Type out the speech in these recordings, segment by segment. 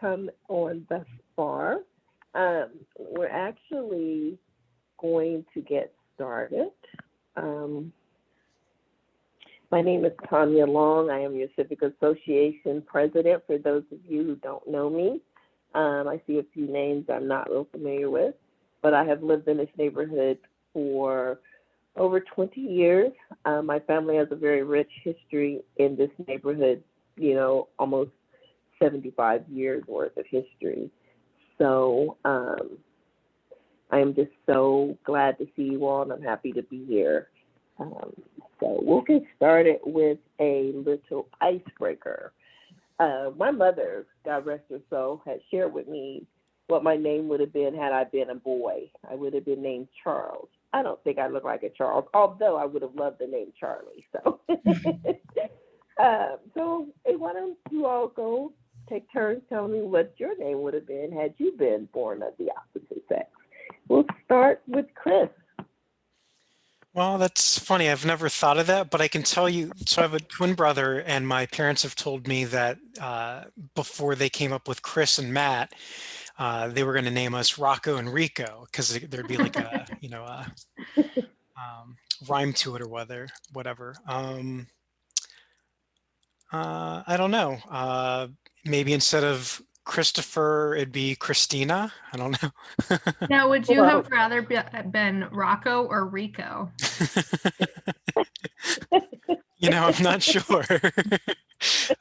come on thus far. We're actually going to get started. Um, my name is Tanya Long. I am your Civic Association president. For those of you who don't know me, I see a few names I'm not real familiar with, but I have lived in this neighborhood for over 20 years. My family has a very rich history in this neighborhood, almost 75 years worth of history. So I am just so glad to see you all, and I'm happy to be here. Um, so we'll get started with a little icebreaker. My mother, God rest her soul, had shared with me what my name would have been had I been a boy. I would have been named Charles. I don't think I look like a Charles, although I would have loved the name Charlie. So, why don't you all go take turns telling me what your name would have been had you been born of the opposite sex. We'll start with Chris. Well, that's funny. I've never thought of that, but I can tell you. So I have a twin brother, and my parents have told me that before they came up with Chris and Matt, they were going to name us Rocco and Rico because there'd be like a rhyme to it or whatever. I don't know. Maybe instead of Christopher, it'd be Christina. I don't know. Now, would you have rather been Rocco or Rico? I'm not sure.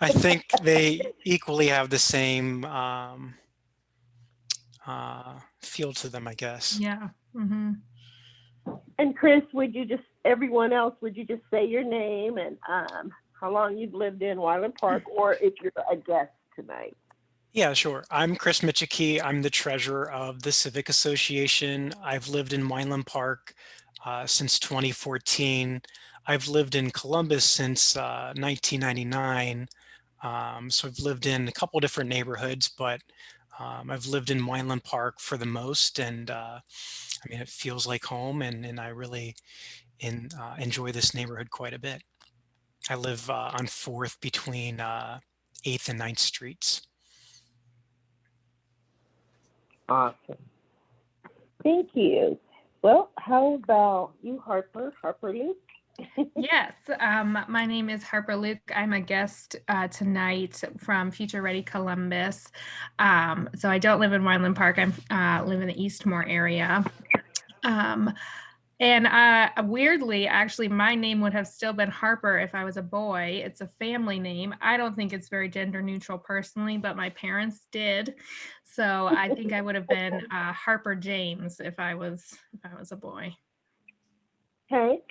I think they equally have the same feel to them, I guess. Yeah. Mm-hmm. And Chris, everyone else, would you just say your name and how long you've lived in Wyland Park, or if you're a guest tonight? Yeah, sure. I'm Chris Michiki. I'm the treasurer of the Civic Association. I've lived in Wyland Park since 2014. I've lived in Columbus since 1999. So I've lived in a couple different neighborhoods, but I've lived in Wyland Park for the most, and it feels like home, and I really enjoy this neighborhood quite a bit. I live on 4th between 8th and 9th Streets. Awesome. Thank you. Well, how about you, Harper Luke? Yes, my name is Harper Luke. I'm a guest tonight from Future Ready Columbus. So I don't live in Wyland Park. I live in the Eastmore area. And weirdly, actually, my name would have still been Harper if I was a boy. It's a family name. I don't think it's very gender neutral personally, but my parents did. So I think I would have been Harper James if I was a boy. Hank?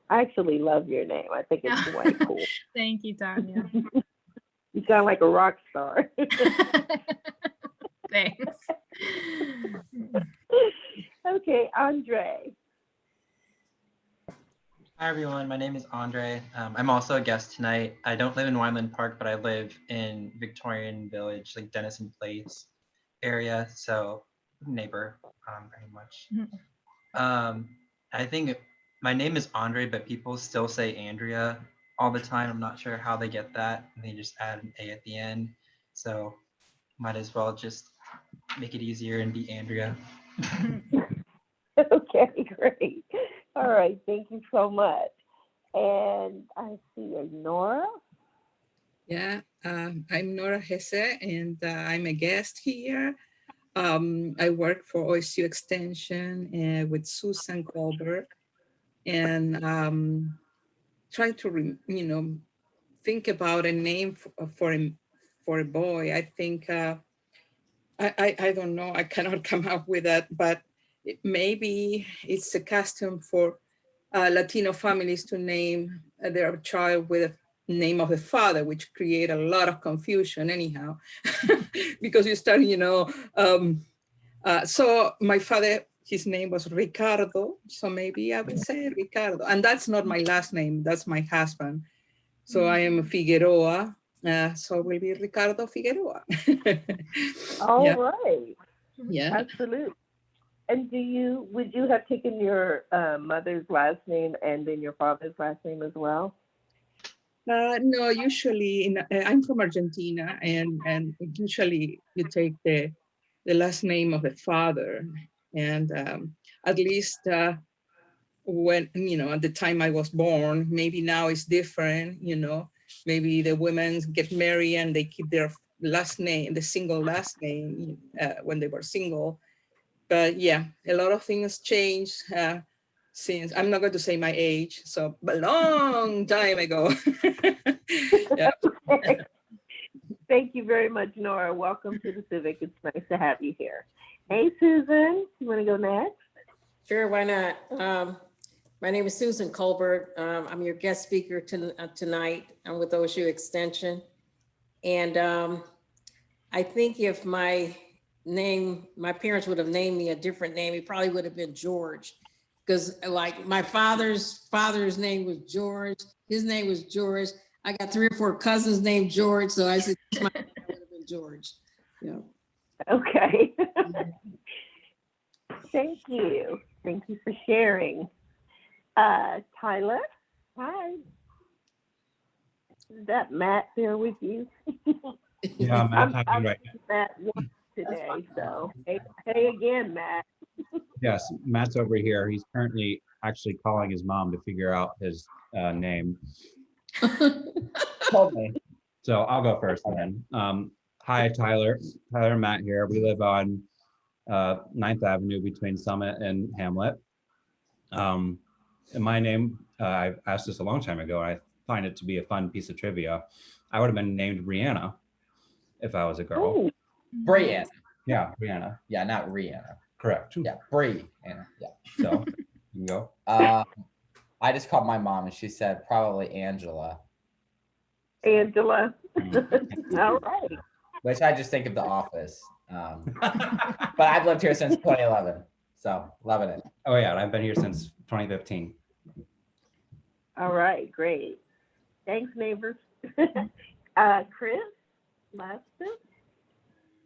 I actually love your name. I think it's quite cool. Thank you, Tanya. You sound like a rock star. Thanks. Okay, Andre. Hi, everyone. My name is Andre. I'm also a guest tonight. I don't live in Wyland Park, but I live in Victorian Village, like Denison Place area. So neighbor, very much. I think my name is Andre, but people still say Andrea all the time. I'm not sure how they get that. And they just add an A at the end. So might as well just make it easier and be Andrea. Okay, great. All right, thank you so much. And I see a Nora. Yeah, I'm Nora Hesse, and I'm a guest here. I work for OSU Extension with Susan Colbert, and try to, think about a name for a boy. I think I don't know. I cannot come up with that, but maybe it's a custom for Latino families to name their child with a name of the father, which create a lot of confusion anyhow, because you start, so my father, his name was Ricardo, so maybe I would say Ricardo. And that's not my last name, that's my husband. So I am Figueroa, so will be Ricardo Figueroa. All right. Yeah. Absolutely. And would you have taken your mother's last name and then your father's last name as well? No, usually I'm from Argentina, and usually you take the last name of the father, and at least when at the time I was born, maybe now it's different. Maybe the women get married and they keep their last name, the single last name, when they were single. But yeah, a lot of things change since I'm not going to say my age, so a long time ago. Yeah. Thank you very much, Nora. Welcome to the Civic. It's nice to have you here. Hey, Susan, you want to go next? Sure, why not? My name is Susan Colbert. I'm your guest speaker tonight. I'm with OSU Extension. And I think if my parents would have named me a different name, it probably would have been George. Because like my father's name was George, his name was George. I got 3 or 4 cousins named George, so I said my name would have been George. Yeah. Okay. Thank you. Thank you for sharing. Tyler, hi. Is that Matt there with you? Yeah, I'm talking right now. Matt today, so hey again, Matt. Yes, Matt's over here. He's currently actually calling his mom to figure out his name. So I'll go first then. Hi, Tyler. Tyler and Matt here. We live on 9th Avenue between Summit and Hamlet. And my name, I asked this a long time ago, and I find it to be a fun piece of trivia. I would have been named Brianna if I was a girl. Ooh. Brianna. Yeah, Brianna. Yeah, not Rihanna. Correct. Yeah, Brianna. Yeah. So you can go. I just called my mom and she said probably Angela, Angela. All right. which I just think of The Office. But I've lived here since 2011, so loving it. Oh yeah, and I've been here since 2015. All right, great. Thanks, neighbors. Chris Master.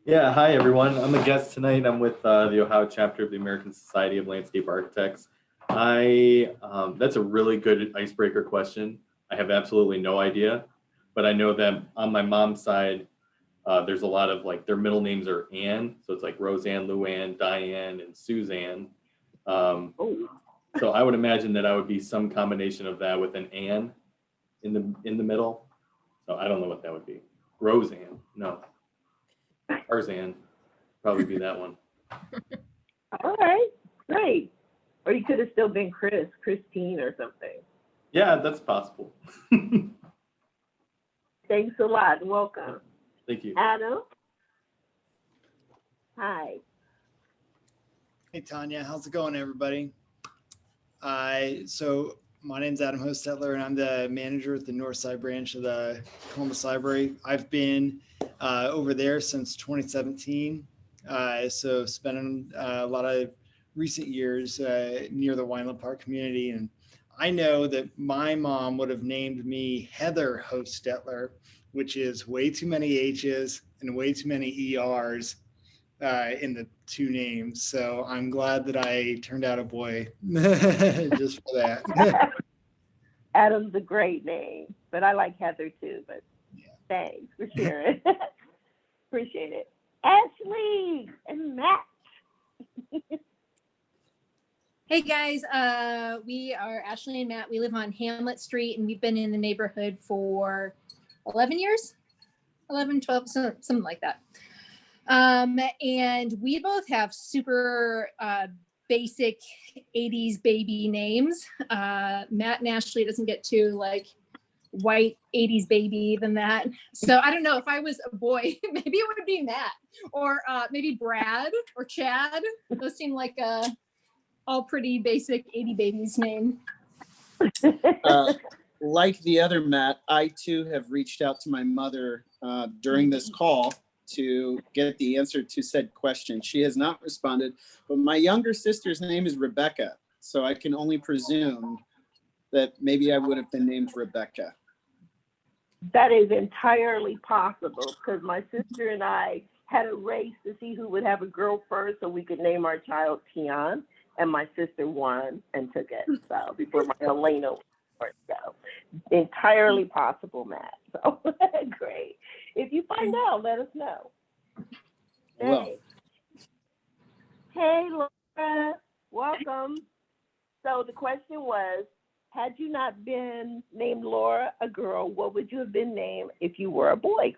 Yeah, hi everyone. I'm a guest tonight. I'm with the Ohio chapter of the American Society of Landscape Architects. That's a really good icebreaker question. I have absolutely no idea, but I know that on my mom's side, there's a lot of their middle names are Ann, so it's like Roseanne, Luann, Diane, and Suzanne. So I would imagine that I would be some combination of that with an Ann in the middle. So I don't know what that would be. Roseanne, no. Tarzan, probably be that one. All right, great. Or you could have still been Christine or something. Yeah, that's possible. Thanks a lot. Welcome. Thank you. Adam. Hi. Hey, Tanya. How's it going, everybody? So my name's Adam Hostetler, and I'm the manager at the Northside branch of the Columbus Library. I've been over there since 2017. So spending a lot of recent years near the Wineland Park community. And I know that my mom would have named me Heather Hostetler, which is way too many H's and way too many ERs in the 2 names. So I'm glad that I turned out a boy just for that. Adam's a great name, but I like Heather too, but yeah. Thanks for sharing. Appreciate it. Ashley and Matt. Hey guys, we are Ashley and Matt. We live on Hamlet Street and we've been in the neighborhood for 11 years, 11, 12, something like that. And we both have super basic 80s baby names. Matt and Ashley doesn't get to white 80s baby than that. So I don't know, if I was a boy, maybe it would be Matt or maybe Brad or Chad. Those seem like all pretty basic 80 babies name. Like the other Matt, I too have reached out to my mother during this call to get the answer to said question. She has not responded, but my younger sister's name is Rebecca. So I can only presume that maybe I would have been named Rebecca. That is entirely possible because my sister and I had a race to see who would have a girl first so we could name our child Tian, and my sister won and took it. So before my Elena. course, so entirely possible, Matt. So great. If you find out, let us know. Well, Hey, hey, Laura, welcome. So the question was, had you not been named Laura, a girl, what would you have been named if you were a boy?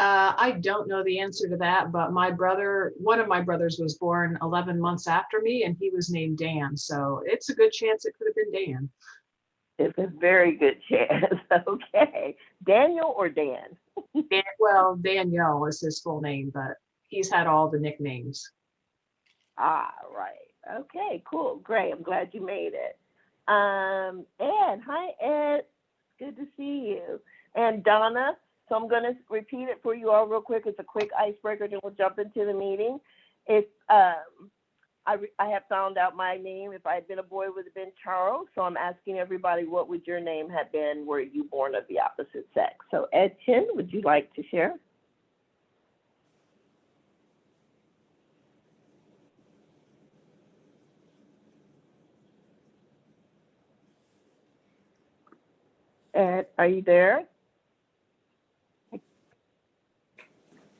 I don't know the answer to that, but my brother, one of my brothers was born 11 months after me and he was named Dan. So it's a good chance it could have been Dan. It's a very good chance. Okay. Daniel or Dan? Well, Danielle is his full name, but he's had all the nicknames. Ah, right. Okay, cool. Great. I'm glad you made it. Ed, hi, Ed. Good to see you. And Donna, so I'm going to repeat it for you all real quick. It's a quick icebreaker, then we'll jump into the meeting. It's, I have found out my name. If I had been a boy, it would have been Charles. So I'm asking everybody, what would your name have been were you born of the opposite sex? So Ed Chin, would you like to share? Ed, are you there?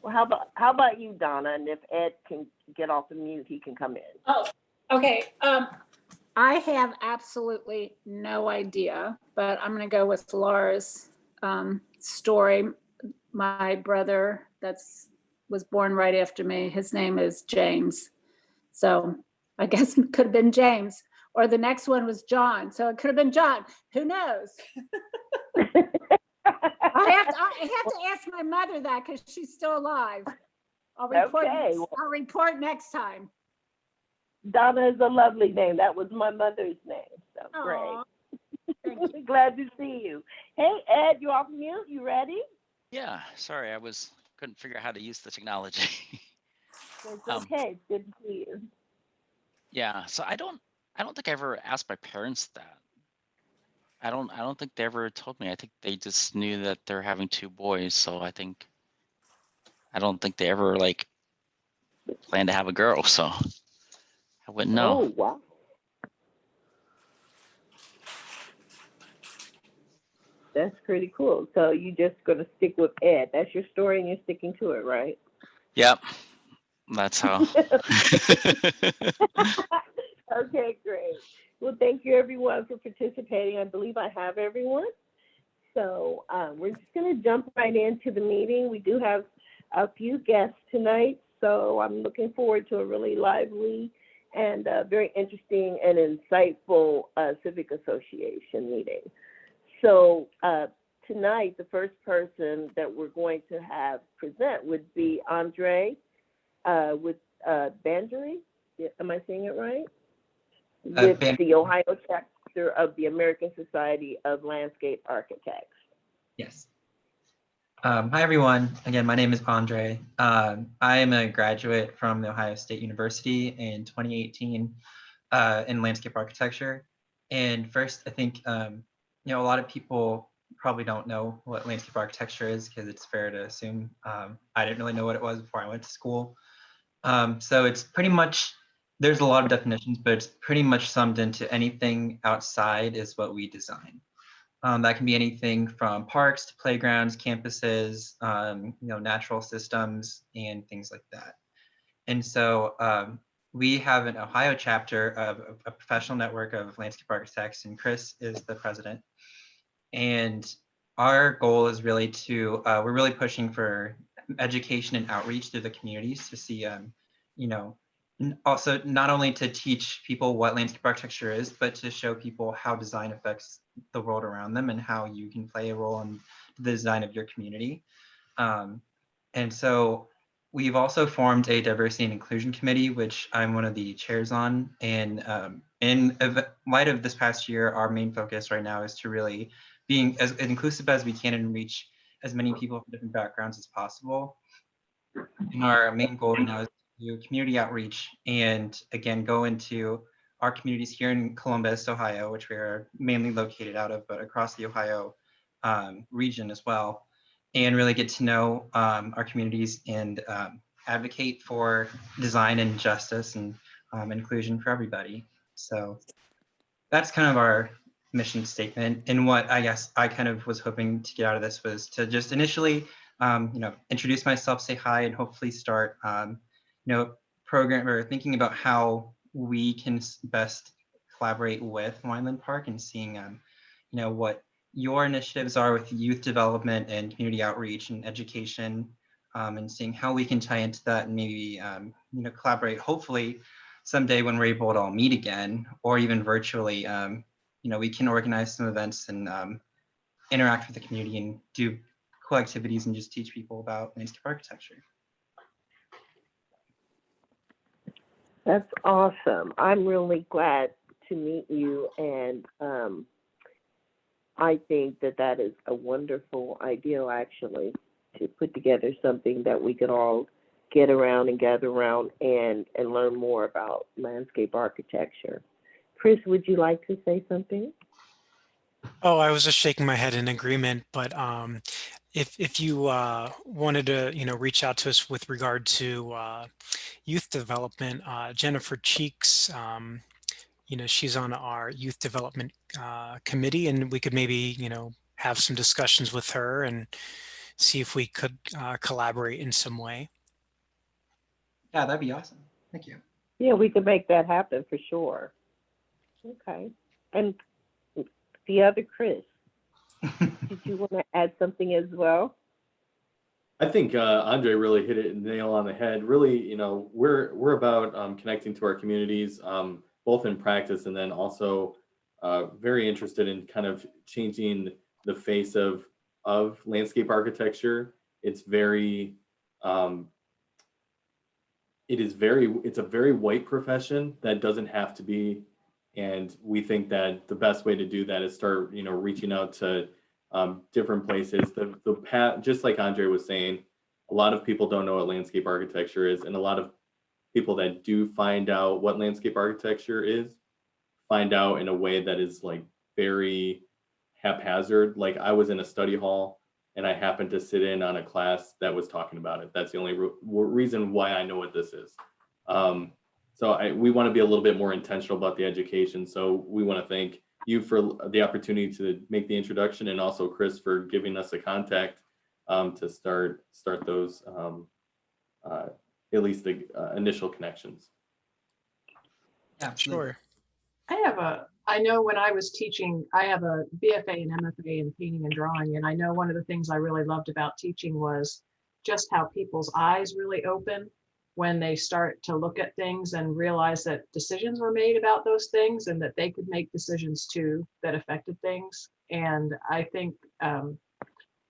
Well, how about you, Donna? And if Ed can get off the mute, he can come in. Oh, okay. I have absolutely no idea, but I'm going to go with Laura's story. My brother was born right after me. His name is James. So I guess it could have been James. Or the next one was John. So it could have been John. Who knows? I have to ask my mother that because she's still alive. I'll report, Okay. I'll report next time. Donna is a lovely name. That was my mother's name. So Aw, great. Glad to see you. Hey, Ed, you off mute? You ready? Yeah, sorry, couldn't figure out how to use the technology. It's okay. It's good to see you. Yeah, so I don't think I ever asked my parents that. I don't think they ever told me. I think they just knew that they're having two boys, so I don't think they ever like planned to have a girl, so I wouldn't know. Oh, wow. That's pretty cool. So you just gonna stick with Ed. That's your story and you're sticking to it, right? Yep, that's how. Okay, great. Well, thank you everyone for participating. I believe I have everyone. So we're just going to jump right into the meeting. We do have a few guests tonight, so I'm looking forward to a really lively and very interesting and insightful Civic Association meeting. So tonight, the first person that we're going to have present would be Andre with Bandry. Am I saying it right? With the Ohio chapter of the American Society of Landscape Architects. Yes. Hi, everyone. Again, my name is Andre. I am a graduate from The Ohio State University in 2018 in landscape architecture. And first, I think, a lot of people probably don't know what landscape architecture is because it's fair to assume I didn't really know what it was before I went to school. So it's pretty much, there's a lot of definitions, but it's pretty much summed into anything outside is what we design. That can be anything from parks to playgrounds, campuses, natural systems, and things like that. And so we have an Ohio chapter of a professional network of landscape architects, and Chris is the president. And our goal is really to, we're really pushing for education and outreach to the communities to see, also not only to teach people what landscape architecture is, but to show people how design affects the world around them and how you can play a role in the design of your community. And so we've also formed a diversity and inclusion committee, which I'm one of the chairs on. And in light of this past year, our main focus right now is to really being as inclusive as we can and reach as many people from different backgrounds as possible. And our main goal right now is to do community outreach and again, go into our communities here in Columbus, Ohio, which we are mainly located out of, but across the Ohio region as well, and really get to know our communities and advocate for design and justice and inclusion for everybody. So that's kind of our mission statement. And what I guess I kind of was hoping to get out of this was to just initially, introduce myself, say hi, and hopefully start, program or thinking about how we can best collaborate with Wineland Park and seeing, what your initiatives are with youth development and community outreach and education, and seeing how we can tie into that and maybe, collaborate, hopefully someday when we're able to all meet again, or even virtually, we can organize some events and interact with the community and do cool activities and just teach people about landscape architecture. That's awesome. I'm really glad to meet you, and I think that is a wonderful idea, actually, to put together something that we could all get around and gather around and learn more about landscape architecture. Chris, would you like to say something? Oh, I was just shaking my head in agreement, but if you wanted to, reach out to us with regard to youth development, Jennifer Cheeks, she's on our youth development committee, and we could maybe, have some discussions with her and see if we could collaborate in some way. Yeah, that'd be awesome. Thank you. Yeah, we could make that happen for sure. Okay. And the other Chris, did you want to add something as well? I think Andre really hit it nail on the head. Really, we're about connecting to our communities, both in practice and then also very interested in kind of changing the face of landscape architecture. It's very, it's a very white profession that doesn't have to be. And we think that the best way to do that is start, reaching out to different places. The path, just like Andre was saying, a lot of people don't know what landscape architecture is, and a lot of people that do find out what landscape architecture is, find out in a way that is like very haphazard. Like I was in a study hall and I happened to sit in on a class that was talking about it. That's the only reason why I know what this is. So we want to be a little bit more intentional about the education. So we want to thank you for the opportunity to make the introduction, and also Chris for giving us a contact to start those, at least the initial connections. Yeah, sure. I know when I was teaching, I have a BFA and MFA in painting and drawing, and I know one of the things I really loved about teaching was just how people's eyes really open when they start to look at things and realize that decisions were made about those things and that they could make decisions too that affected things. And I think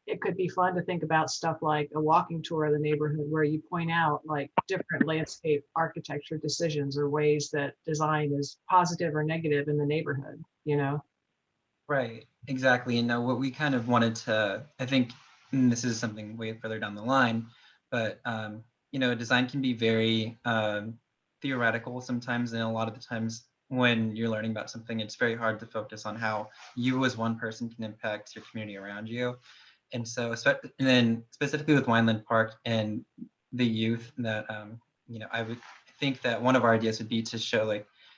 it could be fun to think about stuff like a walking tour of the neighborhood where you point out like different landscape architecture decisions or ways that design is positive or negative in the neighborhood, Right, exactly. And what we kind of wanted to, I think, and this is something way further down the line, but design can be very theoretical sometimes, and a lot of the times when you're learning about something, it's very hard to focus on how you as one person can impact your community around you. And so, and then specifically with Wineland Park and the youth, that I would think that one of our ideas would be to show,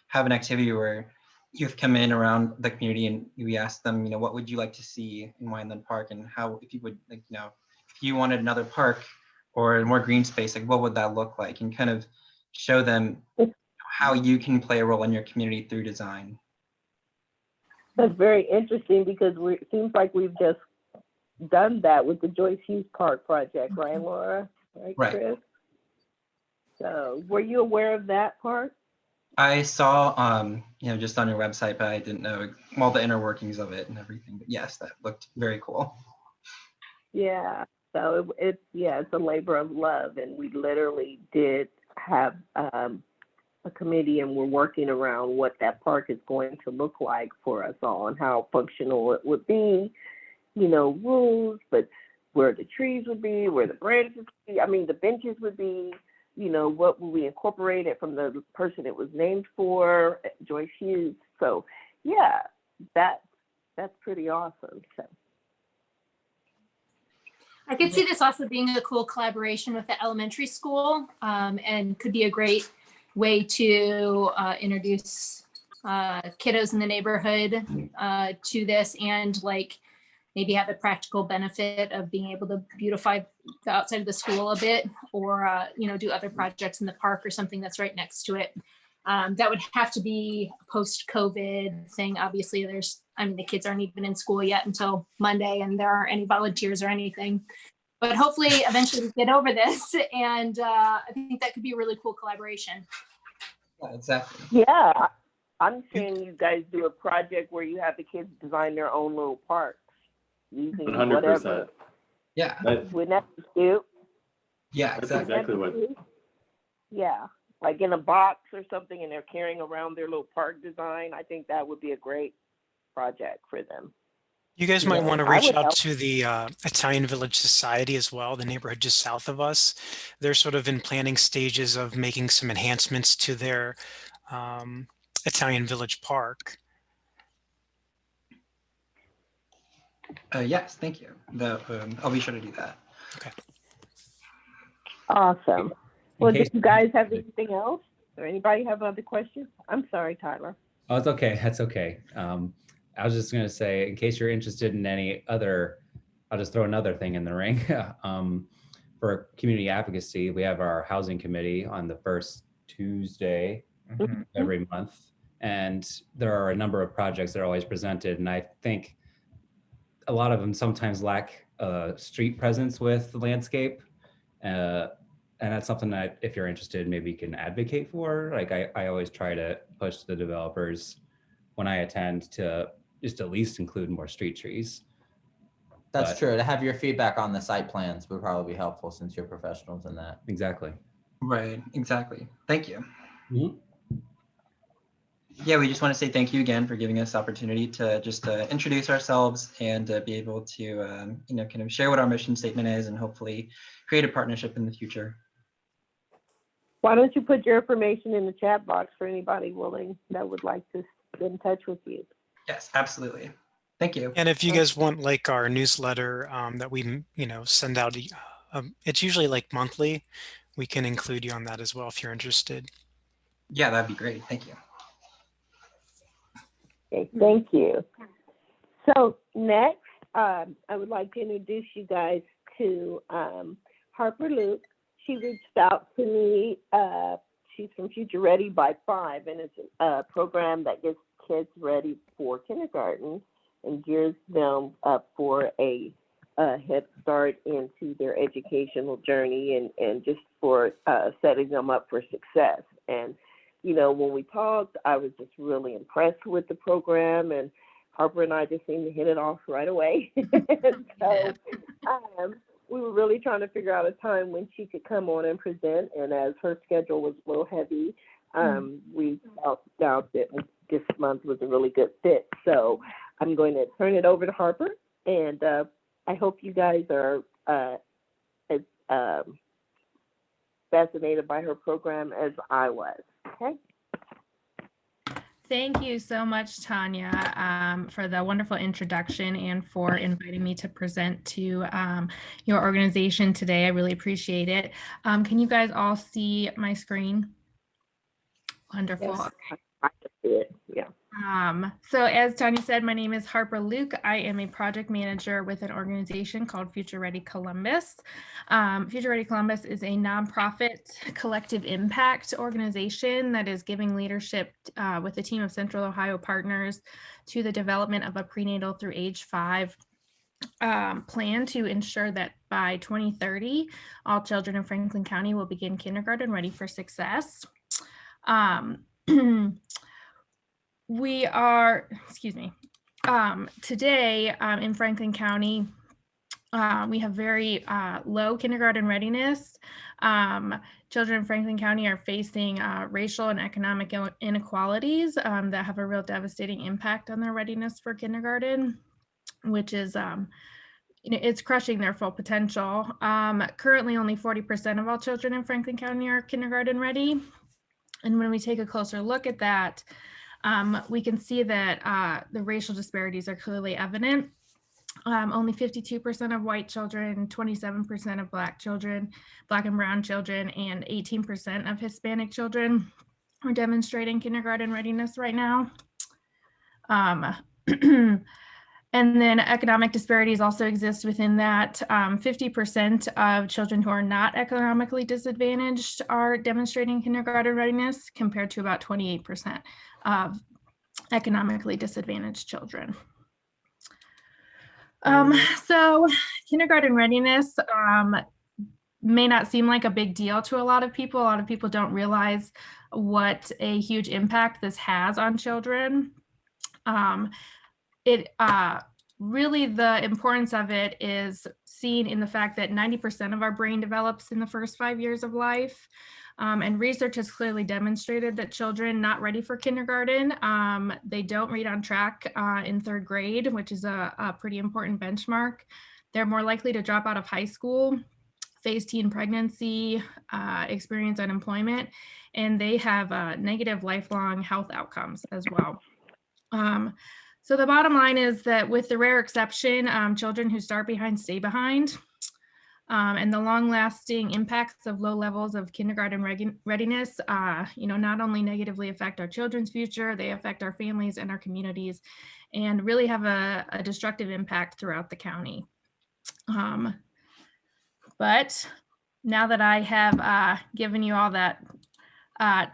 have an activity where youth come in around the community and we ask them, what would you like to see in Wineland Park, and how, if you would, if you wanted another park or more green space, what would that look like, and kind of show them how you can play a role in your community through design. That's very interesting, because it seems like we've just done that with the Joyce Hughes Park project, right, Laura? Right, Chris? So were you aware of that part? I saw, just on your website, but I didn't know all the inner workings of it and everything. But yes, that looked very cool. Yeah. So it's a labor of love, and we literally did have a committee, and we're working around what that park is going to look like for us all and how functional it would be, rules, but where the trees would be, where the branches would be, the benches would be, what will we incorporate it from the person it was named for, Joyce Hughes. So yeah, that's pretty awesome. So I could see this also being a cool collaboration with the elementary school, and could be a great way to introduce kiddos in the neighborhood to this, and like maybe have the practical benefit of being able to beautify the outside of the school a bit, or do other projects in the park or something that's right next to it. That would have to be a post-COVID thing. Obviously, the kids aren't even in school yet until Monday, and there aren't any volunteers or anything. But hopefully, eventually, we get over this, and I think that could be a really cool collaboration. Yeah, exactly. Yeah, I'm saying you guys do a project where you have the kids design their own little parks using 100%. whatever. Yeah. Wouldn't that be cute? Yeah, That's exactly. exactly what. Yeah, like in a box or something, and they're carrying around their little park design. I think that would be a great project for them. You guys might want to I reach would out help. to the Italian Village Society as well, the neighborhood just south of us. They're sort of in planning stages of making some enhancements to their Italian Village Park. Yes, thank you. I'll be sure to do that. Okay. Awesome. Well, do case- you guys have anything else? Or anybody have other questions? I'm sorry, Tyler. Oh, it's okay. That's okay. I was just going to say, in case you're interested in any other, I'll just throw another thing in the ring. For community advocacy, we have our housing committee on the first Tuesday Mhm. every month. And there are a number of projects that are always presented. And I think a lot of them sometimes lack a street presence with the landscape. And that's something that if you're interested, maybe you can advocate for. Like I always try to push the developers when I attend to just at least include more street trees. That's But- true. To have your feedback on the site plans would probably be helpful since you're professionals in that. Exactly. Right, exactly. Thank you. Mhm. Yeah, we just want to say thank you again for giving us the opportunity to just introduce ourselves and be able to, kind of share what our mission statement is and hopefully create a partnership in the future. Why don't you put your information in the chat box for anybody willing that would like to get in touch with you? Yes, absolutely. Thank you. And if you guys want like our newsletter that we, send out, it's usually like monthly. We can include you on that as well if you're interested. Yeah, that'd be great. Thank you. Okay, thank you. So next, I would like to introduce you guys to Harper Luke. She reached out to me. She's from Future Ready by 5, and it's a program that gets kids ready for kindergarten and gears them up for a head start into their educational journey and just for setting them up for success. And when we talked, I was just really impressed with the program, and Harper and I just seemed to hit it off right away. So we were really trying to figure out a time when she could come on and present, and as her schedule was a little heavy, we felt out that this month was a really good fit. So I'm going to turn it over to Harper, and I hope you guys are as fascinated by her program as I was. Okay. Thank you so much, Tanya, for the wonderful introduction and for inviting me to present to your organization today. I really appreciate it. Can you guys all see my screen? Wonderful. Yes, I can see it. Yeah. So as Tanya said, my name is Harper Luke. I am a project manager with an organization called Future Ready Columbus. Future Ready Columbus is a nonprofit collective impact organization that is giving leadership with a team of Central Ohio partners to the development of a prenatal through age 5 plan to ensure that by 2030, all children in Franklin County will begin kindergarten ready for success. We are, today in Franklin County, we have very low kindergarten readiness. Children in Franklin County are facing racial and economic inequalities that have a real devastating impact on their readiness for kindergarten, which is, it's crushing their full potential. Currently, only 40% of all children in Franklin County are kindergarten ready. And when we take a closer look at that, we can see that the racial disparities are clearly evident. Only 52% of white children, 27% of Black children, Black and brown children, and 18% of Hispanic children are demonstrating kindergarten readiness right now. And then economic disparities also exist within that. 50% of children who are not economically disadvantaged are demonstrating kindergarten readiness, compared to about 28% of economically disadvantaged children. So kindergarten readiness may not seem like a big deal to a lot of people. A lot of people don't realize what a huge impact this has on children. Really, the importance of it is seen in the fact that 90% of our brain develops in the first 5 years of life. And research has clearly demonstrated that children not ready for kindergarten, they don't read on track in 3rd grade, which is a pretty important benchmark. They're more likely to drop out of high school, face teen pregnancy, experience unemployment, and they have negative lifelong health outcomes as well. So the bottom line is that, with the rare exception, children who start behind stay behind. And the long-lasting impacts of low levels of kindergarten readiness, not only negatively affect our children's future, they affect our families and our communities, and really have a destructive impact throughout the county. But now that I have given you all that all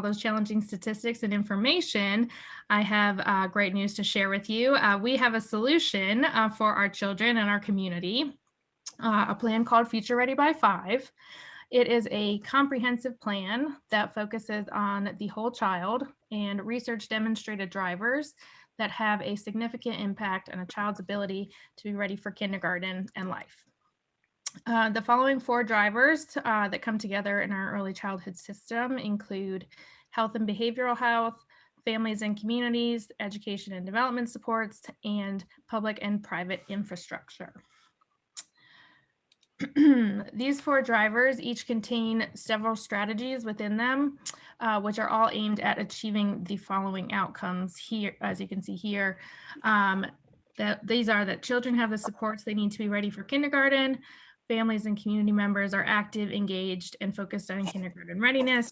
those challenging statistics and information, I have great news to share with you. We have a solution for our children and our community, a plan called Future Ready by 5. It is a comprehensive plan that focuses on the whole child and research demonstrated drivers that have a significant impact on a child's ability to be ready for kindergarten and life. The following 4 drivers that come together in our early childhood system include health and behavioral health, families and communities, education and development supports, and public and private infrastructure. These 4 drivers each contain several strategies within them, which are all aimed at achieving the following outcomes here, as you can see here. These are that children have the supports they need to be ready for kindergarten, families and community members are active, engaged, and focused on kindergarten readiness.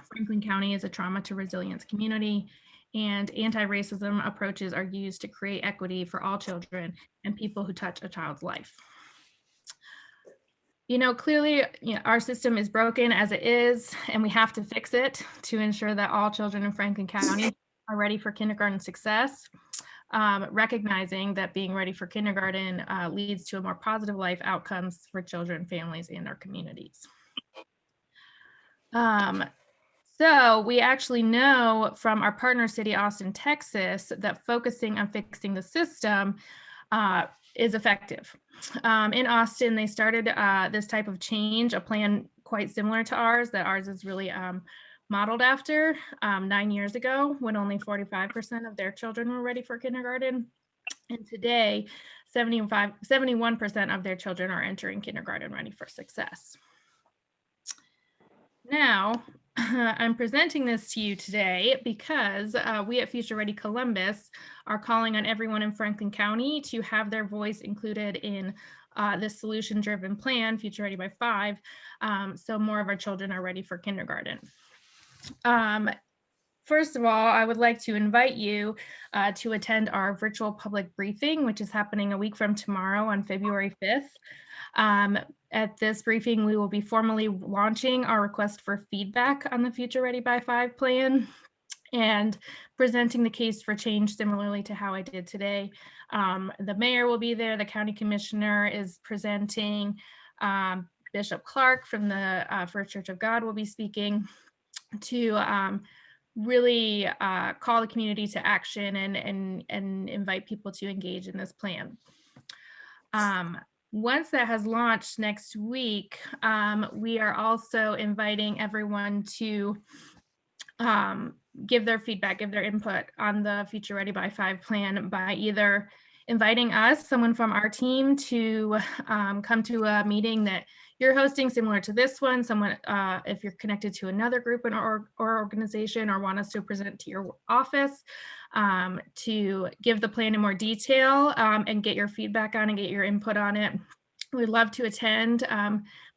Franklin County is a trauma to resilience community, and anti-racism approaches are used to create equity for all children and people who touch a child's life. Clearly, our system is broken as it is, and we have to fix it to ensure that all children in Franklin County are ready for kindergarten success. Recognizing that being ready for kindergarten leads to a more positive life outcomes for children, families, and our communities. So we actually know from our partner city, Austin, Texas, that focusing on fixing the system is effective. In Austin, they started this type of change, a plan quite similar to ours, that ours is really modeled after 9 years ago, when only 45% of their children were ready for kindergarten. And today, 71% of their children are entering kindergarten ready for success. Now, I'm presenting this to you today because we at Future Ready Columbus are calling on everyone in Franklin County to have their voice included in this solution-driven plan, Future Ready by 5, so more of our children are ready for kindergarten. First of all, I would like to invite you to attend our virtual public briefing, which is happening a week from tomorrow on February 5th. At this briefing, we will be formally launching our request for feedback on the Future Ready by 5 plan and presenting the case for change similarly to how I did today. The mayor will be there, the county commissioner is presenting, Bishop Clark from the First Church of God will be speaking to really call the community to action and invite people to engage in this plan. Once that has launched next week, we are also inviting everyone to give their feedback, give their input on the Future Ready by 5 plan by either inviting us, someone from our team, to come to a meeting that you're hosting similar to this one, someone, if you're connected to another group or organization, or want us to present to your office to give the plan in more detail and get your feedback on and get your input on it. We'd love to attend.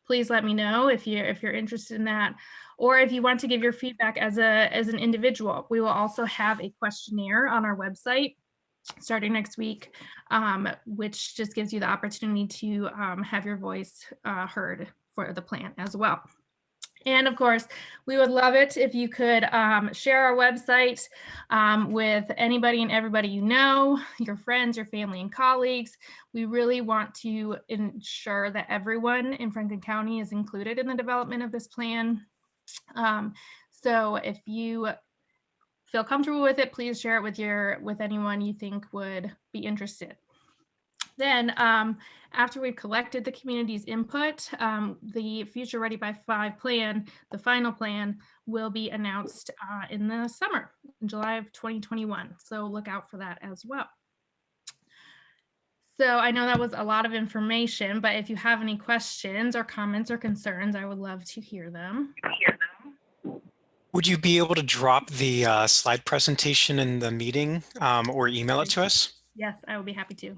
please let me know if you're interested in that, or if you want to give your feedback as an individual. We will also have a questionnaire on our website starting next week, which just gives you the opportunity to have your voice heard for the plan as well. And of course, we would love it if you could share our website with anybody and everybody you know, your friends, your family and colleagues. We really want to ensure that everyone in Franklin County is included in the development of this plan. So if you feel comfortable with it, please share it with anyone you think would be interested. Then after we've collected the community's input, the Future Ready by 5 plan, the final plan, will be announced in the summer, in July of 2021. So look out for that as well. So I know that was a lot of information, but if you have any questions or comments or concerns, I would love to hear them. Would you be able to drop the slide presentation in the meeting or email it to us? Yes, I will be happy to.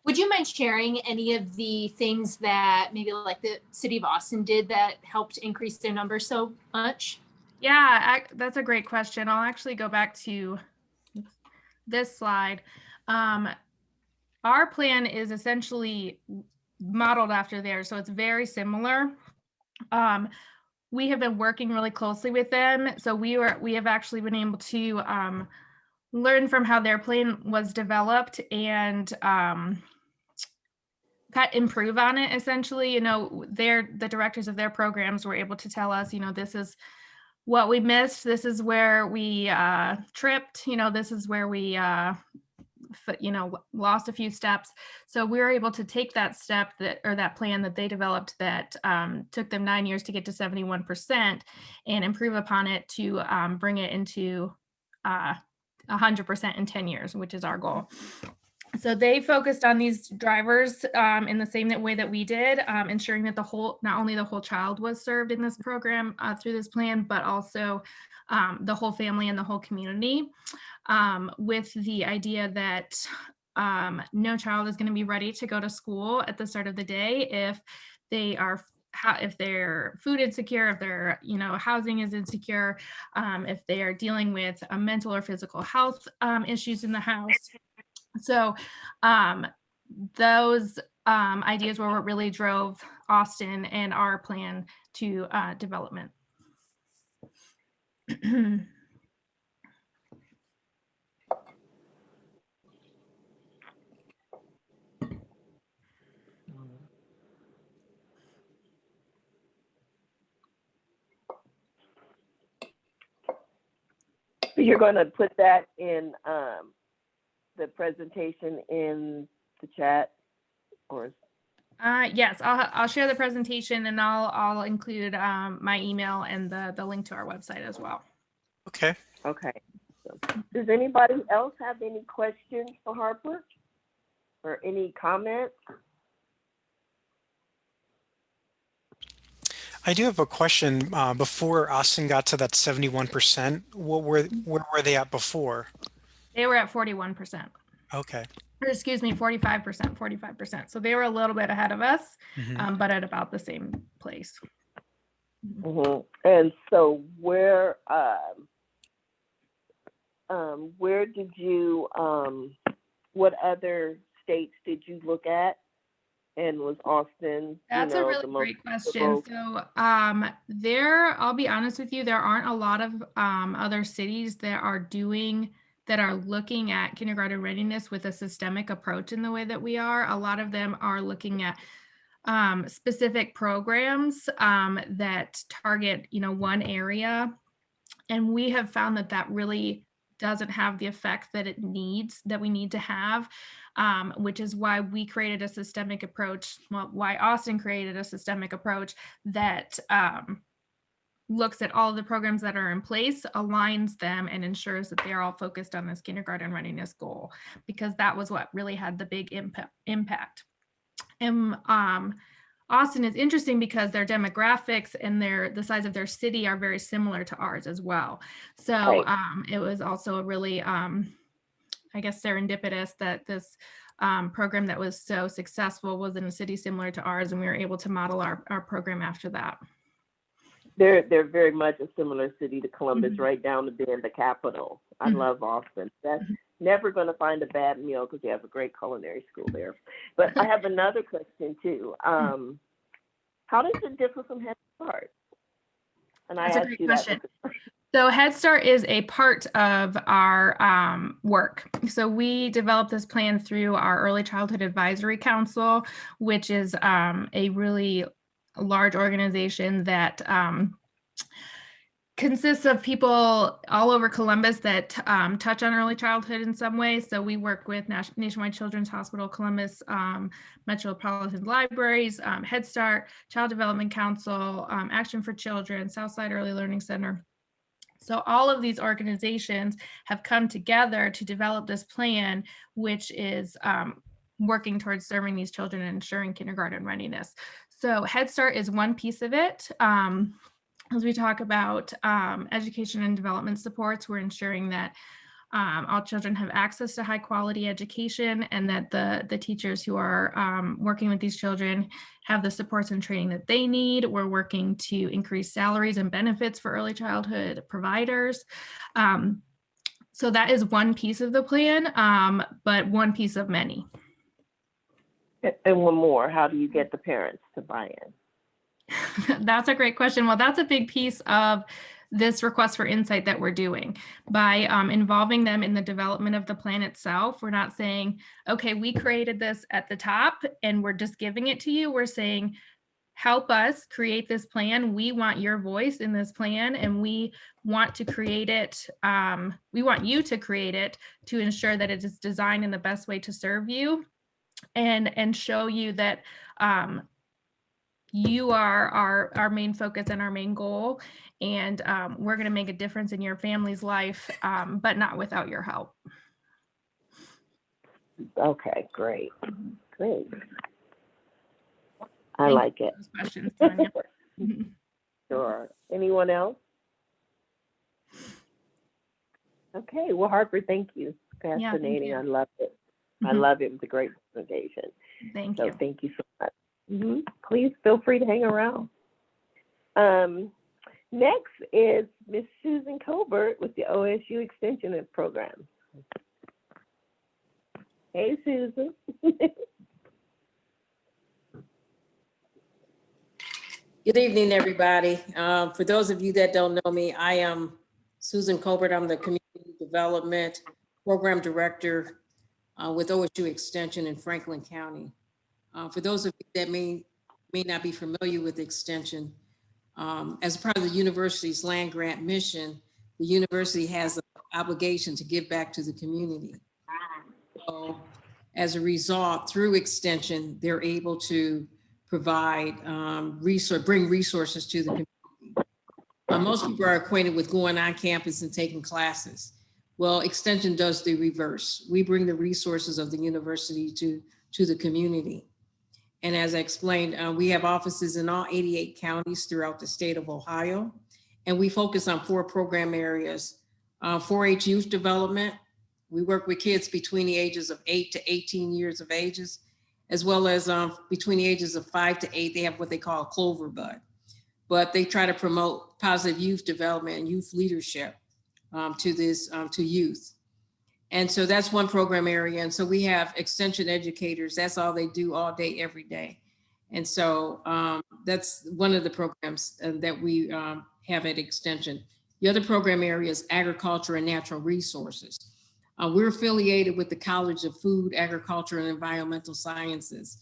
Would you mind sharing any of the things that maybe like the city of Austin did that helped increase their numbers so much? Yeah, that's a great question. I'll actually go back to this slide. Our plan is essentially modeled after theirs, so it's very similar. We have been working really closely with them, so we have actually been able to learn from how their plan was developed and improve on it. Essentially, you know, the directors of their programs were able to tell us, you know, this is what we missed, this is where we tripped, you know, this is where we lost a few steps. So we were able to take that step that plan that they developed that took them 9 years to get to 71% and improve upon it to bring it into 100% in 10 years, which is our goal. So they focused on these drivers in the same way that we did, ensuring that not only the whole child was served in this program through this plan, but also the whole family and the whole community, with the idea that no child is going to be ready to go to school at the start of the day if they're food insecure, if their housing is insecure, if they are dealing with mental or physical health issues in the house. So those ideas were what really drove Austin and our plan to development. You're going to put that in the presentation in the chat, or? Yes, I'll share the presentation and I'll include my email and the link to our website as well. Okay. Okay. So, does anybody else have any questions for Harper or any comments? I do have a question. Before Austin got to that 71%, where were they at before? They were at 41%. Okay. Or excuse me, 45%. So they were a little bit ahead of us, but at about the same place. Mm-hmm. And so where did you, what other states did you look at? And was Austin? That's a really great question. So I'll be honest with you, there aren't a lot of other cities that are looking at kindergarten readiness with a systemic approach in the way that we are. A lot of them are looking at specific programs that target, one area. And we have found that really doesn't have the effect that we need to have, which is why we created a systemic approach. Well, why Austin created a systemic approach that looks at all of the programs that are in place, aligns them, and ensures that they're all focused on this kindergarten readiness goal, because that was what really had the big impact. And Austin is interesting because their demographics and the size of their city are very similar to ours as well. So Right. it was also a really, I guess, serendipitous that this program that was so successful was in a city similar to ours, and we were able to model our program after that. They're very much a similar city to Columbus, Mhm. right down to being the capital. I Mhm. love Austin. That's never going to find a bad meal because they have a great culinary school there. But I have another question too. How does it differ from Head Start? And That's a I asked great you question. that. So Head Start is a part of our work. So we developed this plan through our Early Childhood Advisory Council, which is a really large organization that consists of people all over Columbus that touch on early childhood in some way. So we work with Nationwide Children's Hospital, Columbus, Metropolitan Libraries, Head Start, Child Development Council, Action for Children, Southside Early Learning Center. So all of these organizations have come together to develop this plan, which is working towards serving these children and ensuring kindergarten readiness. So Head Start is one piece of it. As we talk about education and development supports, we're ensuring that all children have access to high quality education, and that the teachers who are working with these children have the supports and training that they need. We're working to increase salaries and benefits for early childhood providers. So that is one piece of the plan, but one piece of many. And one more, how do you get the parents to buy in? That's a great question. Well, that's a big piece of this request for insight that we're doing by involving them in the development of the plan itself. We're not saying, okay, we created this at the top and we're just giving it to you. We're saying, help us create this plan. We want your voice in this plan, and we want to create it. We want you to create it to ensure that it is designed in the best way to serve you and show you that you are our main focus and our main goal, and we're going to make a difference in your family's life, but not without your help. Okay, great. Great. I Thank like you it. for those questions, Tanya. Sure. Anyone else? Okay, well, Harper, thank you. Yeah, thank Fascinating. you. I loved it. I Mhm. love it. It was a great presentation. Thank So you. thank you so much. Please feel free to hang around. Next is Miss Susan Colbert with the OSU Extension Program. Hey, Susan. Good evening, everybody. For those of you that don't know me, I am Susan Colbert. I'm the Community Development Program Director with OSU Extension in Franklin County. For those of you that may not be familiar with Extension, as part of the university's land grant mission, the university has an obligation to give back to the community. So as a result, through Extension, they're able to provide bring resources to the community. Most people are acquainted with going on campus and taking classes. Well, Extension does the reverse. We bring the resources of the university to the community. And as I explained, we have offices in all 88 counties throughout the state of Ohio. And we focus on 4 program areas. 4-H youth development. We work with kids between the ages of 8 to 18 years of ages, as well as between the ages of 5 to 8, they have what they call a Clover Bud. But they try to promote positive youth development and youth leadership to youth. And so that's one program area. And so we have extension educators. That's all they do all day, every day. And so that's one of the programs that we have at Extension. The other program area is agriculture and natural resources. We're affiliated with the College of Food, Agriculture, and Environmental Sciences.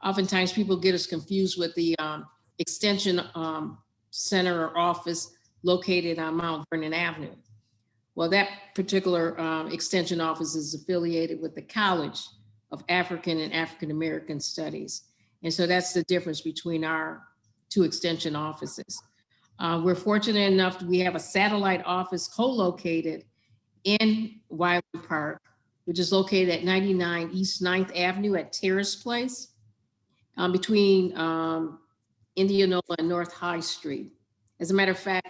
Oftentimes people get us confused with the Extension Center or office located on Mount Vernon Avenue. Well, that particular Extension office is affiliated with the College of African and African American Studies. And so that's the difference between our 2 Extension offices. We're fortunate enough we have a satellite office co-located in Wyland Park, which is located at 99 East 9th Avenue at Terrace Place. between Indianola and North High Street. As a matter of fact,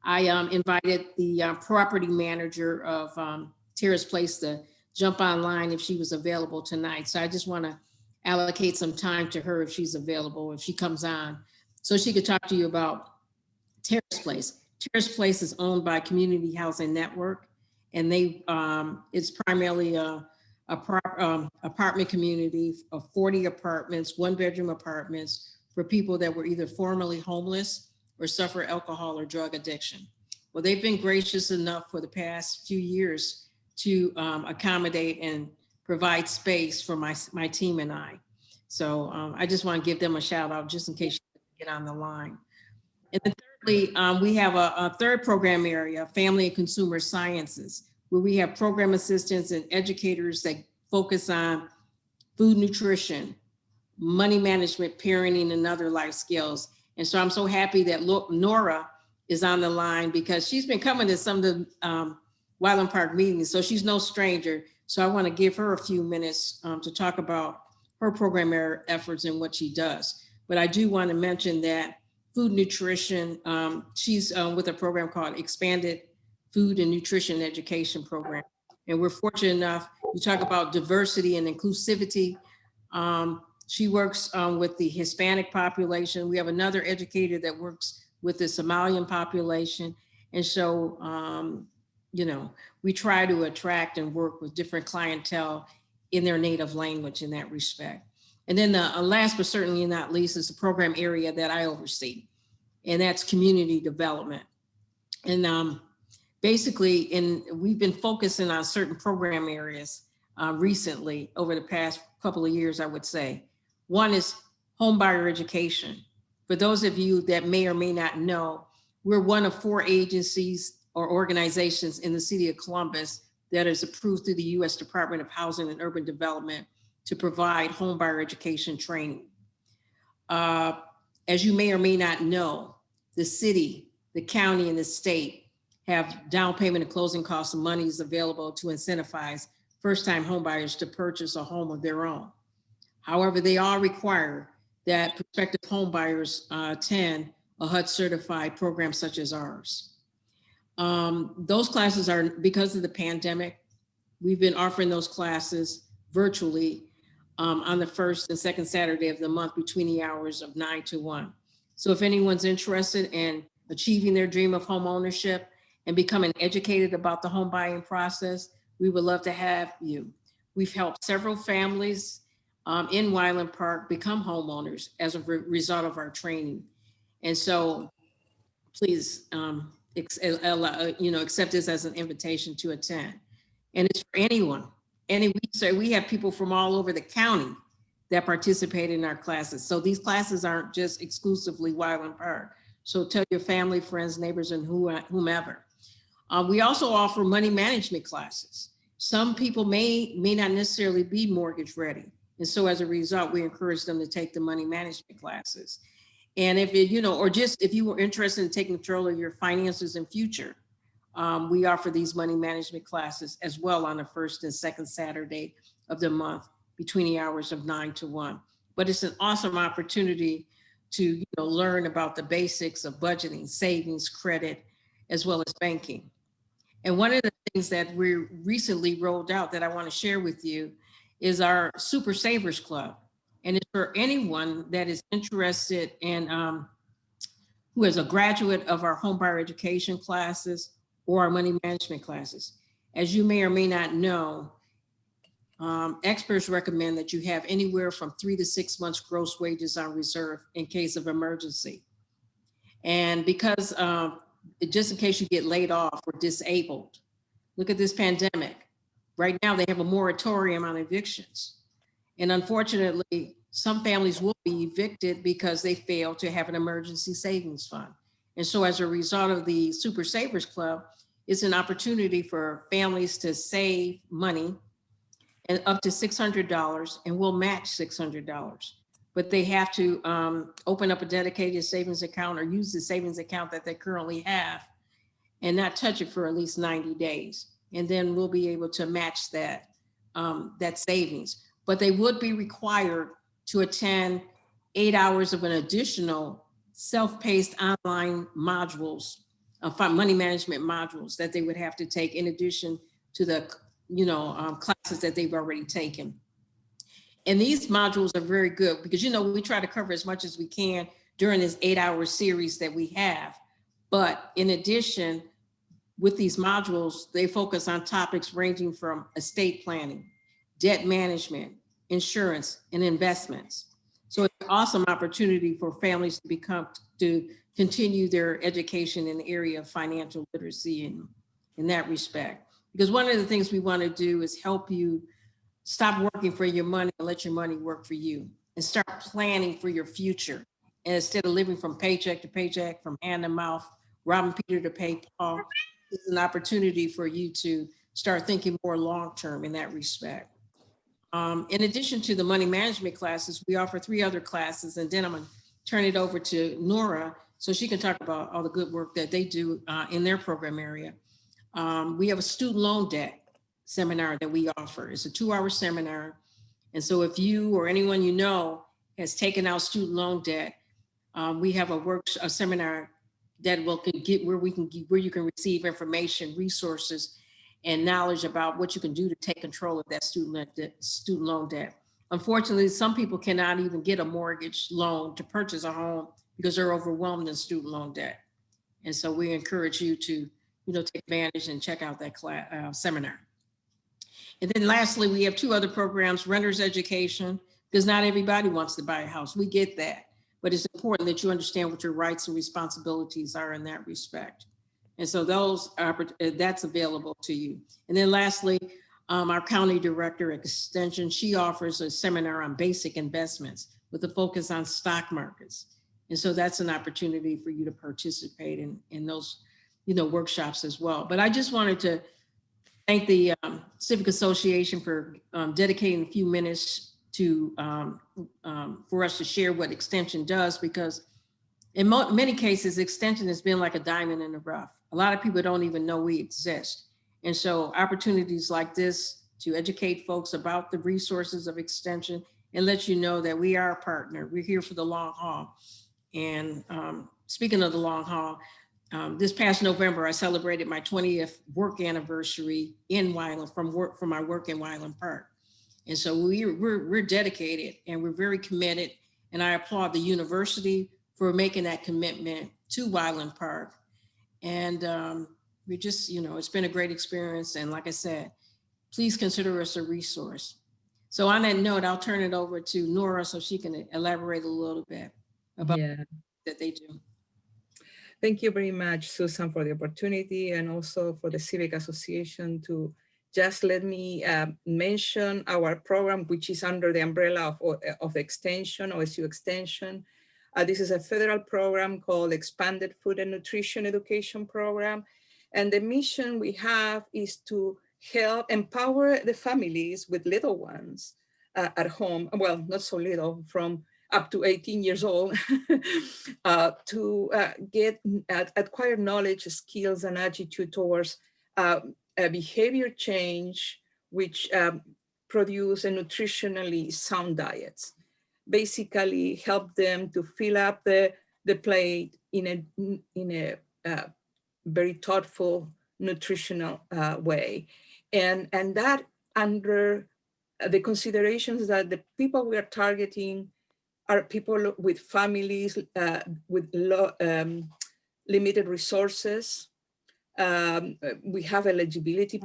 I invited the property manager of Terrace Place to jump online if she was available tonight. So I just want to allocate some time to her if she's available, if she comes on, so she could talk to you about Terrace Place. Terrace Place is owned by Community Housing Network, and they it's primarily a apartment community of 40 apartments, 1-bedroom apartments for people that were either formerly homeless or suffer alcohol or drug addiction. Well, they've been gracious enough for the past few years to accommodate and provide space for my team and I. So I just want to give them a shout out just in case you get on the line. And then thirdly, we have a third program area, Family and Consumer Sciences, where we have program assistants and educators that focus on food nutrition, money management, parenting, and other life skills. And so I'm so happy that Nora is on the line because she's been coming to some of the Wyland Park meetings, so she's no stranger. So I want to give her a few minutes to talk about her program efforts and what she does. But I do want to mention that food nutrition, she's with a program called Expanded Food and Nutrition Education Program. And we're fortunate enough, you talk about diversity and inclusivity. She works with the Hispanic population. We have another educator that works with the Somalian population. And so, you know, we try to attract and work with different clientele in their native language in that respect. And then the last but certainly not least is the program area that I oversee, and that's community development. And basically, we've been focusing on certain program areas recently over the past couple of years, I would say. One is homebuyer education. For those of you that may or may not know, we're one of 4 agencies or organizations in the city of Columbus that is approved through the U.S. Department of Housing and Urban Development to provide homebuyer education training. As you may or may not know, the city, the county, and the state have down payment and closing costs and monies available to incentivize first-time homebuyers to purchase a home of their own. However, they all require that prospective homebuyers attend a HUD certified program such as ours. Those classes are, because of the pandemic, we've been offering those classes virtually on the first and second Saturday of the month between the hours of 9 to 1. So if anyone's interested in achieving their dream of home ownership and becoming educated about the home buying process, we would love to have you. We've helped several families in Wyland Park become homeowners as a result of our training. And so please, accept this as an invitation to attend. And it's for anyone. We have people from all over the county that participate in our classes. So these classes aren't just exclusively Wyland Park. So tell your family, friends, neighbors, and whomever. We also offer money management classes. Some people may not necessarily be mortgage ready. And so as a result, we encourage them to take the money management classes. And if if you were interested in taking control of your finances in future, we offer these money management classes as well on the first and second Saturday of the month between the hours of 9 to 1. But it's an awesome opportunity to learn about the basics of budgeting, savings, credit, as well as banking. And one of the things that we recently rolled out that I want to share with you is our Super Savers Club. And it's for anyone that is interested in, who is a graduate of our homebuyer education classes or our money management classes. As you may or may not know, experts recommend that you have anywhere from 3 to 6 months gross wages on reserve in case of emergency. And because just in case you get laid off or disabled, look at this pandemic. Right now they have a moratorium on evictions. And unfortunately, some families will be evicted because they fail to have an emergency savings fund. And so as a result of the Super Savers Club, it's an opportunity for families to save money and up to $600, and we'll match $600. But they have to open up a dedicated savings account or use the savings account that they currently have and not touch it for at least 90 days. And then we'll be able to match that, that savings. But they would be required to attend 8 hours of an additional self-paced online modules, money management modules that they would have to take in addition to the classes that they've already taken. And these modules are very good because, we try to cover as much as we can during this 8-hour series that we have. But in addition, with these modules, they focus on topics ranging from estate planning, debt management, insurance, and investments. So it's an awesome opportunity for families to continue their education in the area of financial literacy in that respect. Because one of the things we want to do is help you stop working for your money and let your money work for you, and start planning for your future. And instead of living from paycheck to paycheck, from hand to mouth, robbing Peter to pay Paul, this is an opportunity for you to start thinking more long-term in that respect. In addition to the money management classes, we offer 3 other classes, and then I'm gonna turn it over to Nora so she can talk about all the good work that they do in their program area. We have a student loan debt seminar that we offer. It's a 2-hour seminar. And so if you or anyone you know has taken out student loan debt, we have a seminar that will get where you can receive information, resources, and knowledge about what you can do to take control of that student loan debt. Unfortunately, some people cannot even get a mortgage loan to purchase a home because they're overwhelmed in student loan debt. And so we encourage you to, take advantage and check out that seminar. And then lastly, we have 2 other programs, renter's education, because not everybody wants to buy a house. We get that, but it's important that you understand what your rights and responsibilities are in that respect. And so that's available to you. And then lastly, our county director at Extension, she offers a seminar on basic investments with a focus on stock markets. And so that's an opportunity for you to participate in those, workshops as well. But I just wanted to thank the Civic Association for dedicating a few minutes to for us to share what Extension does, because in many cases, Extension has been like a diamond in the rough. A lot of people don't even know we exist. And so opportunities like this to educate folks about the resources of Extension and let you know that we are a partner. We're here for the long haul. And speaking of the long haul, this past November, I celebrated my 20th work anniversary in Wyland from my work in Wyland Park. And so we're dedicated and we're very committed. And I applaud the university for making that commitment to Wyland Park. And we just, it's been a great experience. And like I said, please consider us a resource. So on that note, I'll turn it over to Nora so she can elaborate a little bit about that they do. Thank you very much, Susan, for the opportunity, and also for the Civic Association to just let me mention our program, which is under the umbrella of Extension, OSU Extension. This is a federal program called Expanded Food and Nutrition Education Program. And the mission we have is to help empower the families with little ones at home, well, not so little, from up to 18 years old, to acquire knowledge, skills, and attitude towards a behavior change, which produce a nutritionally sound diets. Basically help them to fill up the plate in a very thoughtful, nutritional way. And that under the considerations that the people we are targeting are people with families with limited resources. We have eligibility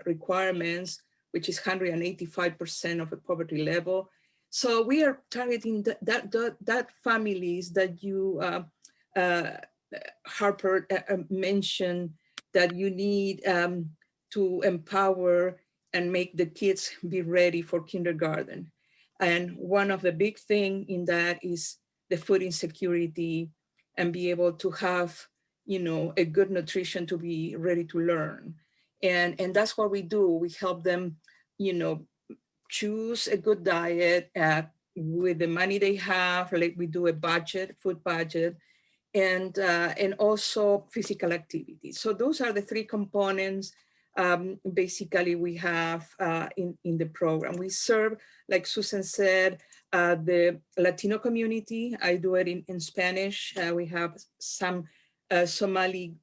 requirements, which is 185% of a poverty level. So we are targeting that families that you, Harper, mentioned, that you need to empower and make the kids be ready for kindergarten. And one of the big things in that is the food insecurity and be able to have, a good nutrition to be ready to learn. And that's what we do. We help them, choose a good diet with the money they have. Like we do a budget, food budget, and also physical activity. So those are the 3 components basically we have in the program. We serve, like Susan said, the Latino community. I do it in Spanish. We have some Somali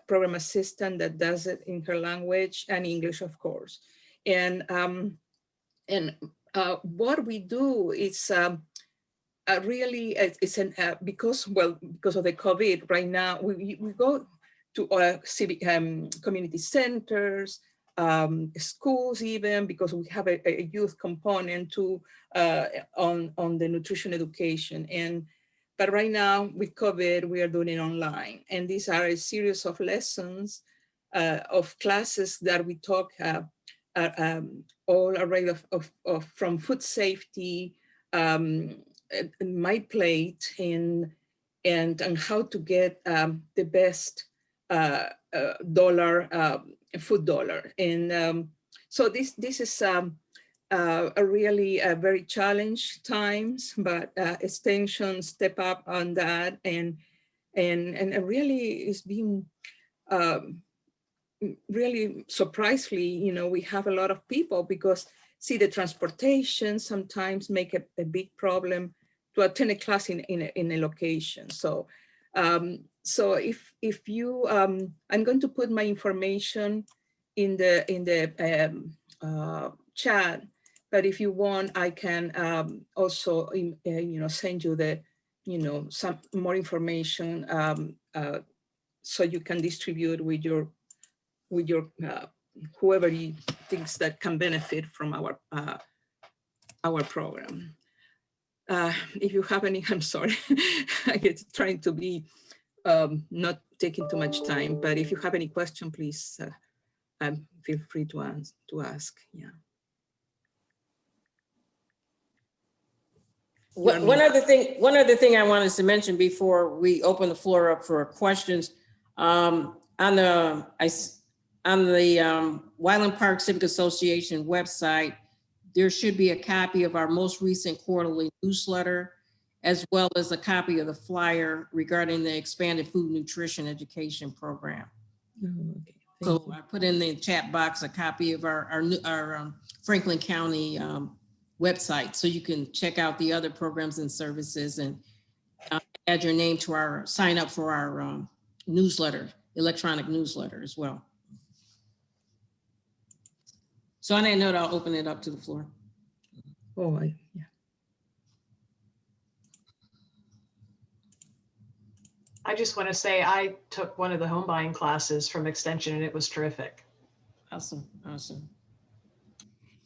program assistant that does it in her language, and English, of course. And what we do is really, because of the COVID right now, we go to civic community centers, schools even, because we have a youth component to on the nutrition education. But right now with COVID, we are doing it online. And these are a series of lessons of classes that we talk all array of from food safety, my plate, and how to get the best food dollar. And so this is a really very challenged times, but extension step up on that, and really it's been really surprisingly, we have a lot of people, because see, the transportation sometimes make a big problem to attend a class in a location. So so if you I'm going to put my information in the chat, but if you want, I can also send you the some more information so you can distribute with your whoever you thinks that can benefit from our program. If you have any, I'm sorry, I get trying to be not taking too much time, but if you have any question, please feel free to ask. Yeah. One other thing I wanted to mention before we open the floor up for questions, on the Wyland Park Civic Association website, there should be a copy of our most recent quarterly newsletter, as well as a copy of the flyer regarding the expanded food nutrition education program. Okay. So I put in the chat box a copy of our Franklin County website, so you can check out the other programs and services, and add your name to sign up for our newsletter, electronic newsletter as well. So on that note, I'll open it up to the floor. Oh, yeah. I just want to say I took one of the home buying classes from Extension and it was terrific. Awesome, awesome.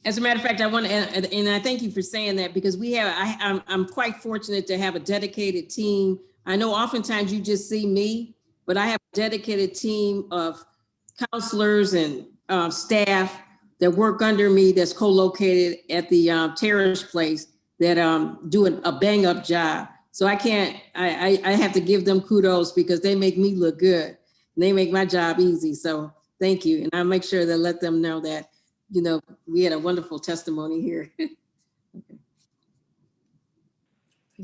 As a matter of fact, I want to, and I thank you for saying that, because we have, I'm quite fortunate to have a dedicated team. I know oftentimes you just see me, but I have a dedicated team of counselors and staff that work under me, that's co-located at the Terrace Place, that do a bang up job. So I have to give them kudos, because they make me look good and they make my job easy. So thank you. And I'll make sure to let them know that, we had a wonderful testimony here.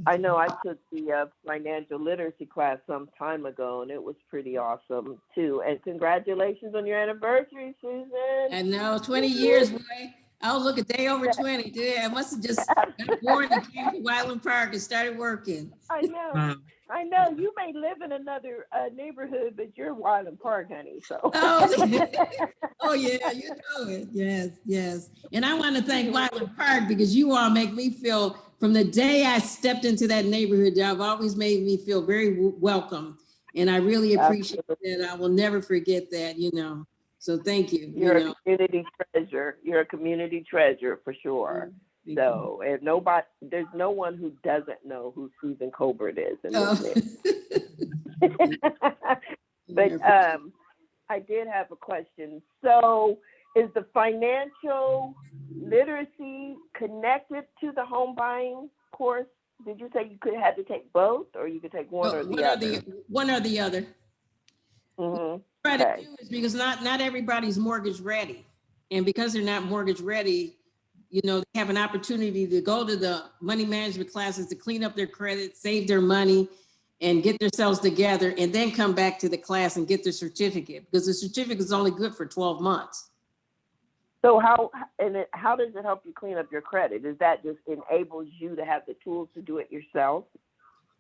I know I took the financial literacy class some time ago, and it was pretty awesome too. And congratulations on your anniversary, Susan. And now 20 years, boy. I'll look a day over 20. Dude, I must have just got born and came to Wyland Park and started working. I know. I know. You may live in another neighborhood, but you're Wyland Park, honey. So. Oh yeah, you know it. Yes, yes. And I want to thank Wyland Park, because you all make me feel, from the day I stepped into that neighborhood, y'all have always made me feel very welcome. And I really appreciate that. I will never forget that, So thank you. You're a community treasure. You're a community treasure for sure. So if there's no one who doesn't know who Susan Colbert is. But I did have a question. So is the financial literacy connected to the home buying course? Did you say you had to take both, or you could take one or the other? One or the other. Mm-hmm. Try to do is because not everybody's mortgage ready, and because they're not mortgage ready, they have an opportunity to go to the money management classes to clean up their credit, save their money, and get themselves together and then come back to the class and get their certificate, because the certificate is only good for 12 months. So how does it help you clean up your credit? Is that just enables you to have the tools to do it yourself?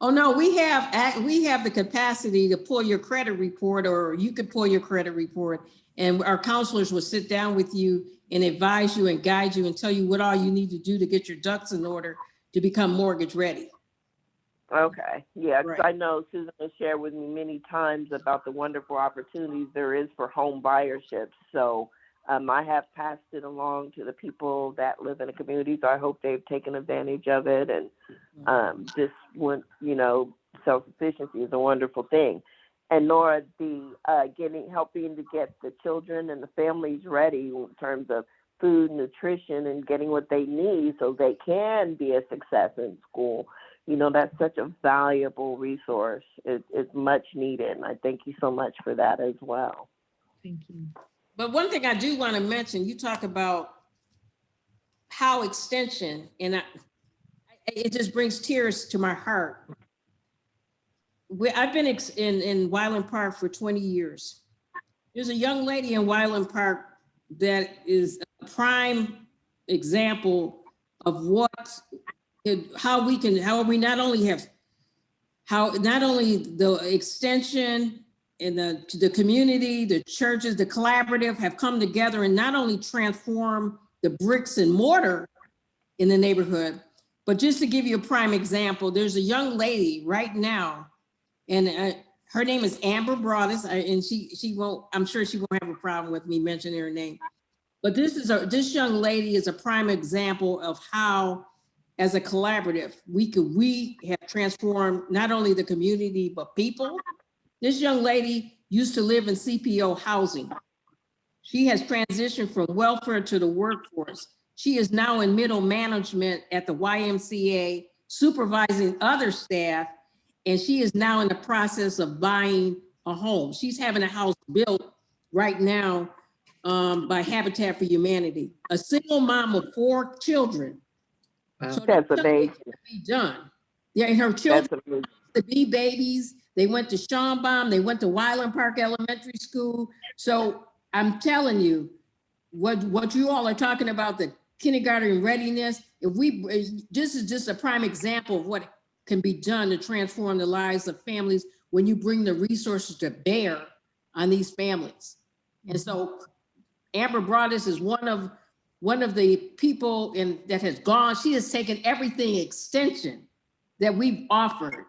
Oh, no, we have the capacity to pull your credit report, or you could pull your credit report, and our counselors will sit down with you and advise you and guide you and tell you what all you need to do to get your ducks in order to become mortgage ready. Okay, yeah, 'cause Right. I know Susan has shared with me many times about the wonderful opportunities there is for home buyership. So I have passed it along to the people that live in the community. So I hope they've taken advantage of it. And just when, self-sufficiency is a wonderful thing. And Nora, the helping to get the children and the families ready in terms of food, nutrition, and getting what they need so they can be a success in school. That's such a valuable resource. It's much needed. And I thank you so much for that as well. Thank you. But one thing I do want to mention, you talk about how extension, and it just brings tears to my heart. I've been in Wyland Park for 20 years. There's a young lady in Wyland Park that is a prime example of how we not only the extension and the community, the churches, the collaborative have come together and not only transform the bricks and mortar in the neighborhood, but just to give you a prime example, there's a young lady right now, and her name is Amber Broadus, and I'm sure she won't have a problem with me mentioning her name. But this young lady is a prime example of how, as a collaborative, we have transformed not only the community, but people. This young lady used to live in CPO housing. She has transitioned from welfare to the workforce. She is now in middle management at the YMCA, supervising other staff, and she is now in the process of buying a home. She's having a house built right now by Habitat for Humanity. A single mom of 4 children. Wow. So That's amazing. Be done. Yeah, and her children, the B babies, they went to Schonbaum, they went to Wyland Park Elementary School. So I'm telling you, what you all are talking about, the kindergarten readiness, this is just a prime example of what can be done to transform the lives of families when you bring the resources to bear on these families. And so Amber Broadus is one of the people that has gone. She has taken everything extension that we've offered.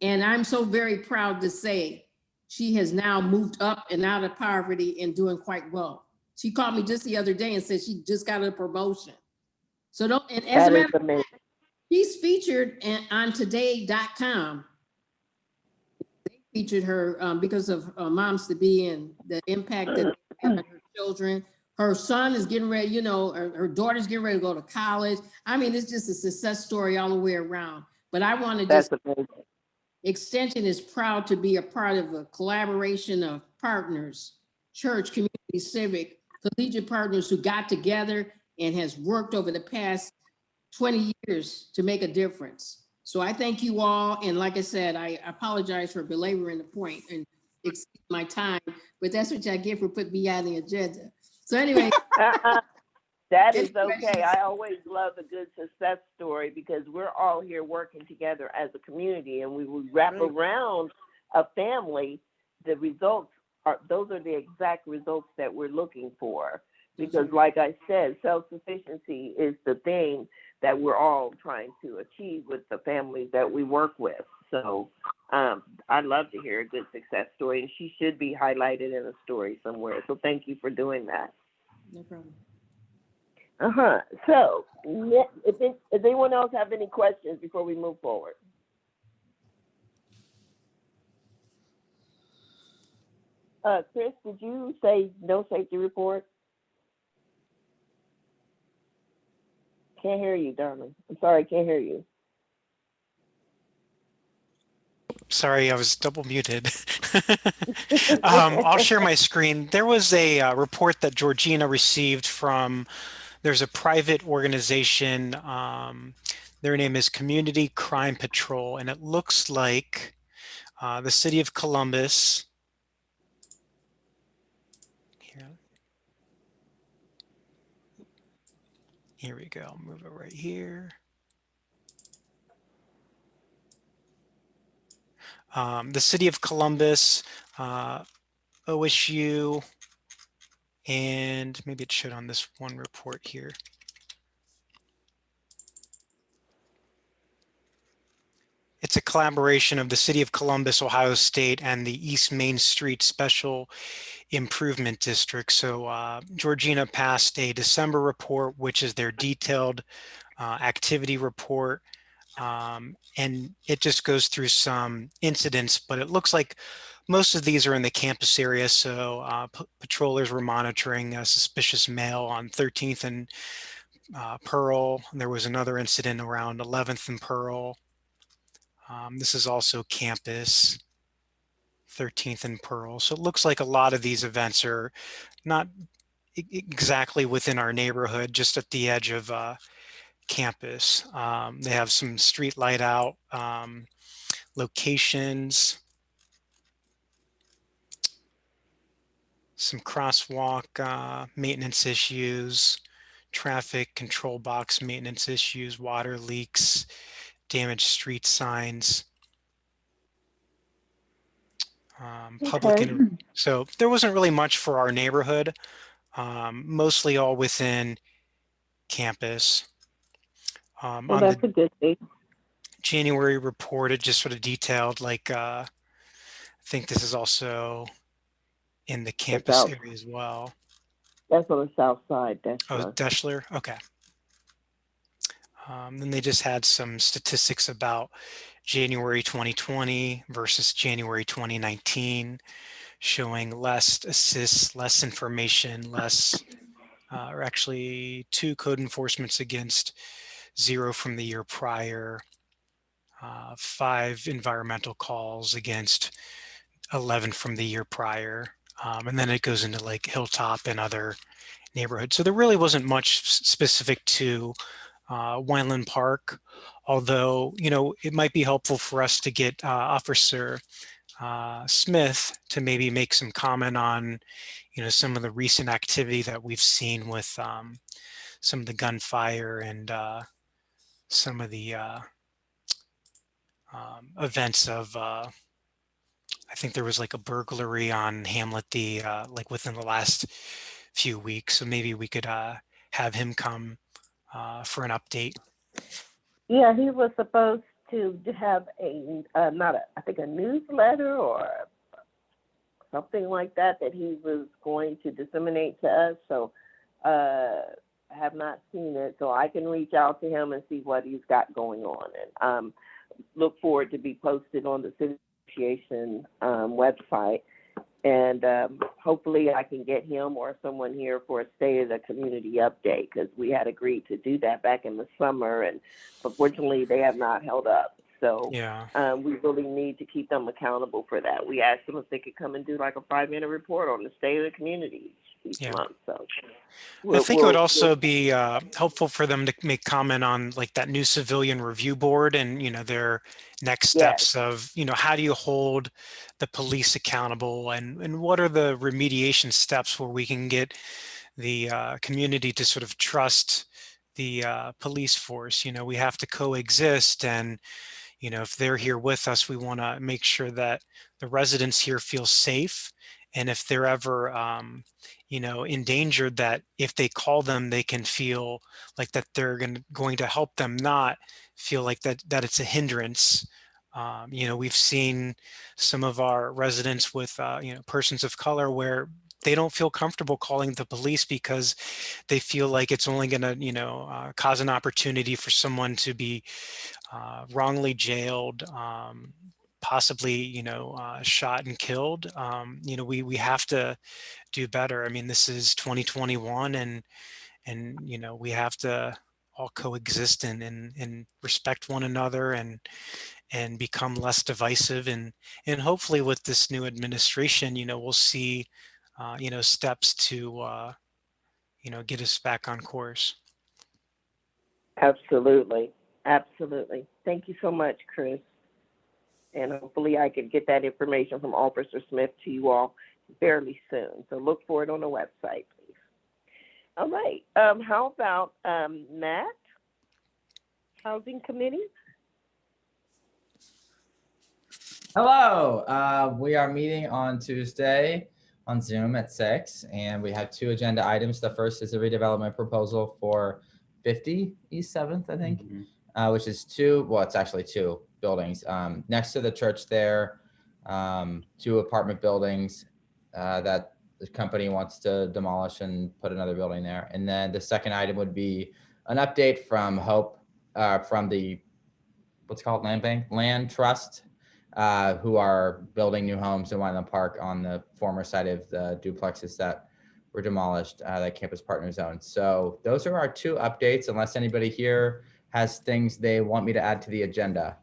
And I'm so very proud to say she has now moved up and out of poverty and doing quite well. She called me just the other day and said she just got a promotion. So and as a matter of fact, she's featured on today.com. They featured her because of Moms to Be and the impact that they have on her children. Her son is getting ready, her daughter's getting ready to go to college. I mean, it's just a success story all the way around. But I want to Extension is proud to be a part of a collaboration of partners, church, community, civic, collegiate partners who got together and has worked over the past 20 years to make a difference. So I thank you all. And like I said, I apologize for belaboring the point and exceeding my time, but that's what I get for putting me on the agenda. So anyway. That is okay. I always love a good success story because we're all here working together as a community, and we will wrap around a family. The results those are the exact results that we're looking for. Because like I said, self-sufficiency is the thing that we're all trying to achieve with the families that we work with. So I'd love to hear a good success story, and she should be highlighted in a story somewhere. So thank you for doing that. No problem. So, if anyone else have any questions before we move forward? Chris, did you say no safety report? Can't hear you, darling. I'm sorry, I can't hear you. Sorry, I was double muted. I'll share my screen. There was a report that Georgina received from, there's a private organization, their name is Community Crime Patrol, and it looks like The city of Columbus. Here we go. Move it right here. The city of Columbus, OSU, and maybe it showed on this one report here. It's a collaboration of the city of Columbus, Ohio State, and the East Main Street Special Improvement District. So Georgina passed a December report, which is their detailed activity report. And it just goes through some incidents, but it looks like most of these are in the campus area. So patrollers were monitoring a suspicious male on 13th and Pearl. There was another incident around 11th and Pearl. This is also campus, 13th and Pearl. So it looks like a lot of these events are not exactly within our neighborhood, just at the edge of campus. They have some street light out locations, some crosswalk maintenance issues, traffic control box maintenance issues, water leaks, damaged street signs. So there wasn't really much for our neighborhood, mostly all within campus. Well, that's a good thing. January report, it just sort of detailed, like, I think this is also in the campus area as well. That's on the south side, Deshler. Oh, Deshler, okay. Then they just had some statistics about January 2020 versus January 2019, showing less assists, less information, less, or actually 2 code enforcements against 0 from the year prior, 5 environmental calls against 11 from the year prior. And then it goes into like Hilltop and other neighborhoods. So there really wasn't much specific to Wineland Park, although, you know, it might be helpful for us to get Officer Smith to maybe make some comment on, you know, some of the recent activity that we've seen with some of the gunfire and some of the events of, I think there was like a burglary on Hamlet D, like within the last few weeks. So maybe we could have him come for an update. Yeah, he was supposed to have I think a newsletter or something like that he was going to disseminate to us. So I have not seen it, so I can reach out to him and see what he's got going on, and look forward to be posted on the City Association website. And hopefully I can get him or someone here for a State of the Community update, because we had agreed to do that back in the summer, and unfortunately they have not held up. So yeah, we really need to keep them accountable for that. We asked them if they could come and do like a 5-minute report on the State of the Community each month. So I think it would also be helpful for them to make comment on like that new civilian review board and, you know, their next steps of, you know, how do you hold the police accountable, and what are the remediation steps where we can get the community to sort of trust the police force. You know, we have to coexist, and, you know, if they're here with us, we want to make sure that the residents here feel safe. And if they're ever, you know, endangered, that if they call them, they can feel like that they're going to help them, not feel like that it's a hindrance. You know, we've seen some of our residents with, you know, persons of color where they don't feel comfortable calling the police because they feel like it's only going to, you know, cause an opportunity for someone to be wrongly jailed, possibly, you know, shot and killed. You know, we have to do better. I mean, this is 2021, and you know, we have to all coexist and respect one another, and become less divisive, and hopefully with this new administration, you know, we'll see you know, steps to you know, get us back on course. Absolutely. Thank you so much, Chris. And hopefully I can get that information from Officer Smith to you all fairly soon. So look for it on the website, please. All right. How about Matt, Housing Committee? Hello, we are meeting on Tuesday on Zoom at 6, and we have 2 agenda items. The first is a redevelopment proposal for 50 East 7th, I think, which is 2, well, it's actually 2 buildings. Next to the church there, 2 apartment buildings that the company wants to demolish and put another building there. And then the second item would be an update from Hope, from the, what's it called, Land Trust, who are building new homes in Wineland Park on the former site of the duplexes that were demolished, that Campus Partners owned. So those are our 2 updates, unless anybody here has things they want me to add to the agenda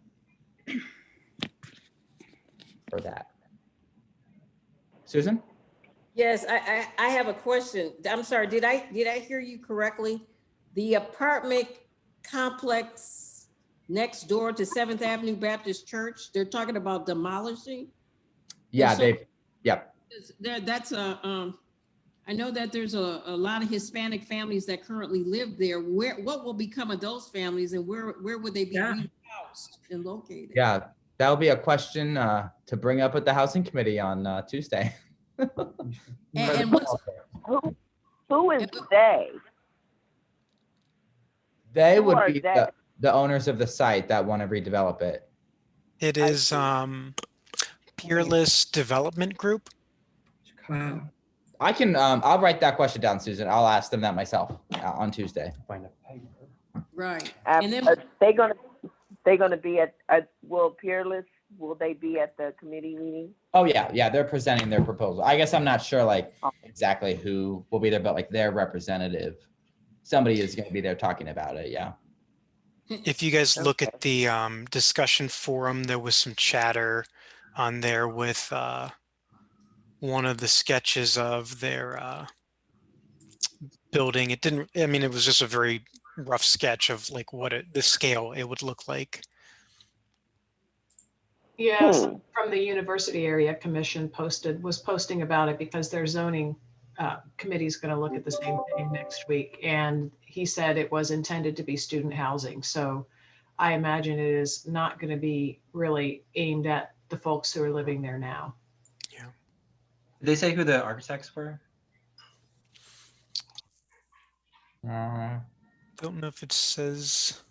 for that. Susan? Yes, I have a question. I'm sorry, did I hear you correctly? The apartment complex next door to 7th Avenue Baptist Church, they're talking about demolishing? Yeah, so- yep. That's I know that there's a lot of Hispanic families that currently live there. What will become of those families, and where would they be housed and located? Yeah, that'll be a question to bring up with the housing committee on Tuesday. And what's, Who is they? They Who would are be they? the owners of the site that want to redevelop it. It is Peerless Development Group. Wow. I can, I'll write that question down, Susan. I'll ask them that myself on Tuesday. right? Are And then they gonna be at will Peerless? Will they be at the committee meeting? Oh yeah, they're presenting their proposal. I guess I'm not sure like exactly who will be there, but like their representative, somebody is going to be there talking about it. Yeah. If you guys look at the discussion forum, there was some chatter on there with one of the sketches of their building. It didn't, I mean, it was just a very rough sketch of like what the scale it would look like. Yes, from the University Area Commission was posting about it because their zoning committee is going to look at the same thing next week. And he said it was intended to be student housing. So I imagine it is not going to be really aimed at the folks who are living there now. Yeah. Did they say who the architects were? Don't know if it says.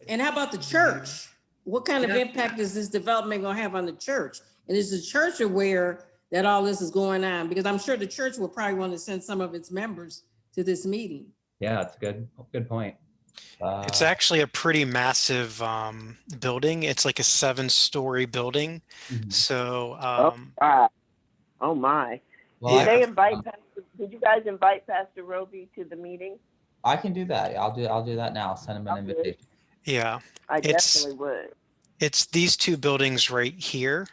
And how about the church? What kind of impact is this development gonna have on the church? And is the church aware that all this is going on? Because I'm sure the church will probably want to send some of its members to this meeting. Yeah, that's a good point. It's actually a pretty massive building. It's like a 7-story building. So Oh my. Well, Did they invite did you guys invite Pastor Roby to the meeting? I can do that. I'll do that now. Send him an invitation. yeah, I It's- definitely would. it's these 2 buildings right here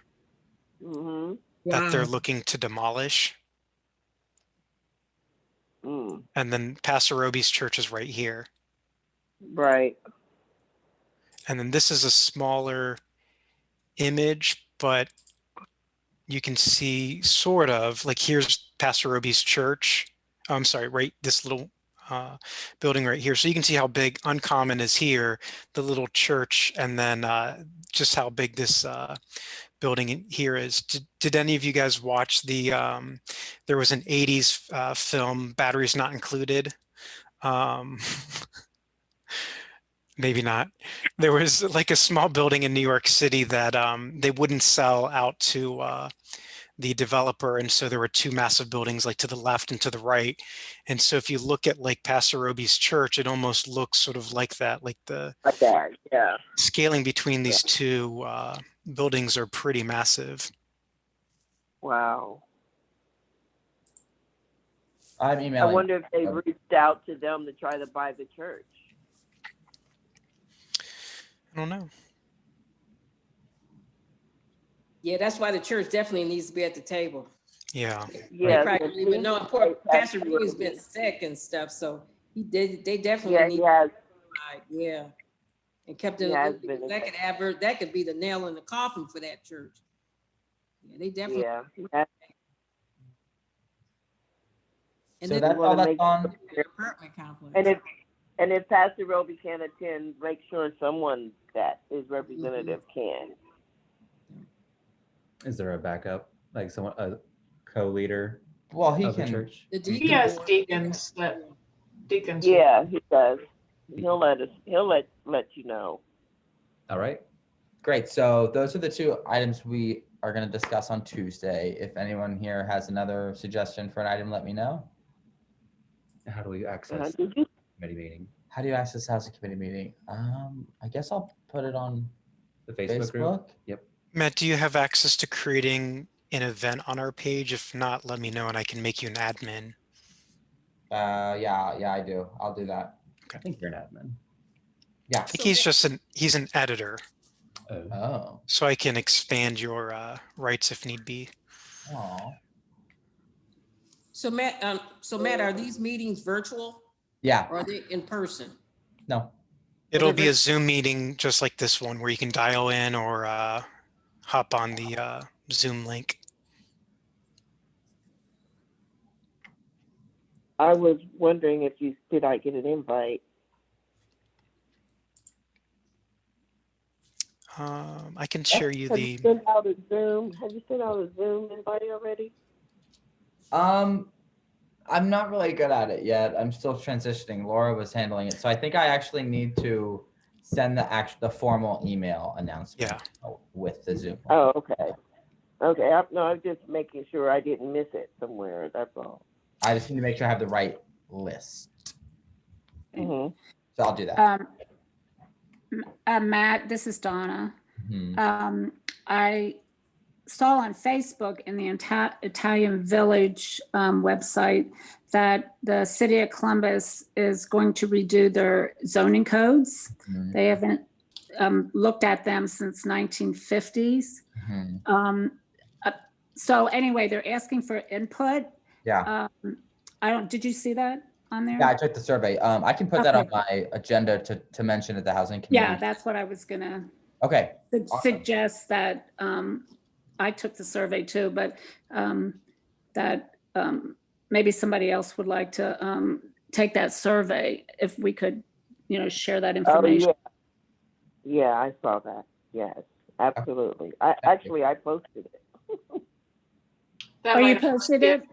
Mm-hmm. that they're looking to demolish. Mm, And then Pastor Roby's church is right here. right. And then this is a smaller image, but you can see sort of like here's Pastor Roby's church. I'm sorry, right, this little building right here. So you can see how big Uncommon is here, the little church, and then just how big this building here is. Did any of you guys watch the, there was an 80s film, Batteries Not Included? Maybe not. There was like a small building in New York City that they wouldn't sell out to the developer. And so there were 2 massive buildings like to the left and to the right. And so if you look at like Pastor Roby's church, it almost looks sort of like that, like the Like that, yeah. scaling between these 2 buildings are pretty massive. Wow. I'm I emailing. wonder if they reached out to them to try to buy the church. I don't know. Yeah, that's why the church definitely needs to be at the table. Yeah. They probably don't even know. Poor Pastor Ruby's been sick and stuff, so they definitely need. Yes. Yeah. and kept He it. has been. That could be the nail in the coffin for that church. Yeah, they definitely. Yeah. he has- And So then that's wanna all that's make on. apartment complex. And if Pastor Roby can't attend, make sure someone that is representative can. Is there a backup, like someone, a co-leader Well, he of the can. church? The He deacon has board- deacons that, deacons. Yeah, he does. He'll let you know. All right. Great. So those are the two items we are going to discuss on Tuesday. If anyone here has another suggestion for an item, let me know. How do we access Did you? committee meeting? How do you access housing committee meeting? I guess I'll put it on The Facebook group? Facebook. Yep. Matt, do you have access to creating an event on our page? If not, let me know and I can make you an admin. Yeah, I do. I'll do that. I think you're an admin. Yeah. I think he's an editor, Oh. so I can expand your rights if need be. Oh. So Matt, are these meetings virtual Yeah. or are they in person? No. It'll be a Zoom meeting just like this one where you can dial in or hop on the Zoom link. I was wondering if did I get an invite? I can share you Have the. you sent out a Zoom? Have you sent out a Zoom invite already? I'm not really good at it yet. I'm still transitioning. Laura was handling it. So I think I actually need to send the formal email announcement with the Zoom. Oh, okay. Okay. I'm just making sure I didn't miss it somewhere. That's all. I just need to make sure I have the right list. Mm-hmm. So I'll do that. Matt, this is Donna. Mhm. I saw on Facebook in the Italian Village website that the city of Columbus is going to redo their zoning codes. Mhm. They haven't looked at them since 1950s. Mhm. So anyway, they're asking for input. Yeah. Did you see that on there? Yeah, I took the survey. I can put that on Okay. my agenda to mention at the housing committee. Yeah, that's what I was gonna Okay. Awesome. suggest that I took the survey too, but that maybe somebody else would like to take that survey if we could, share that information. Oh, yeah, I saw that. Yes, absolutely. I posted it. That Oh, you might posted be it?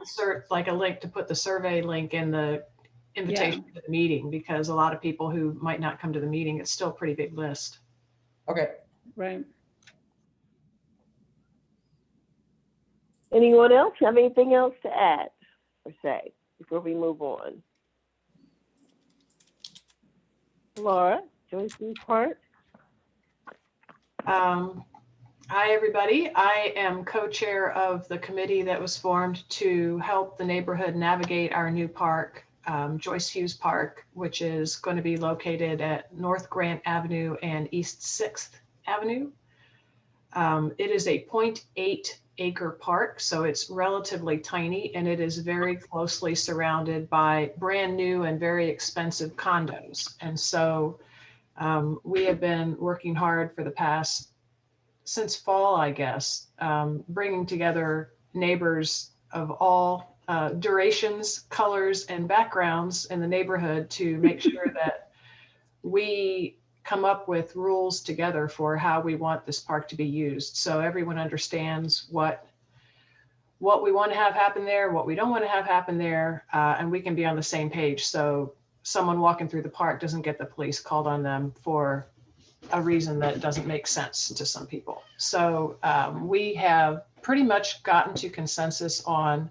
like a link to put the survey link in the invitation to the meeting, because a lot of people who might not come to the meeting, it's still a pretty big list. Okay. Right. Anyone else have anything else to add or say before we move on? Laura, Joyce Park. Hi, everybody. I am co-chair of the committee that was formed to help the neighborhood navigate our new park, Joyce Hughes Park, which is going to be located at North Grant Avenue and East 6th Avenue. It is a 0.8 acre park, so it's relatively tiny, and it is very closely surrounded by brand new and very expensive condos. And so we have been working hard for the past, since fall, I guess, bringing together neighbors of all durations, colors, and backgrounds in the neighborhood to make sure that we come up with rules together for how we want this park to be used. So everyone understands what we want to have happen there, what we don't want to have happen there, and we can be on the same page. So someone walking through the park doesn't get the police called on them for a reason that doesn't make sense to some people. So we have pretty much gotten to consensus on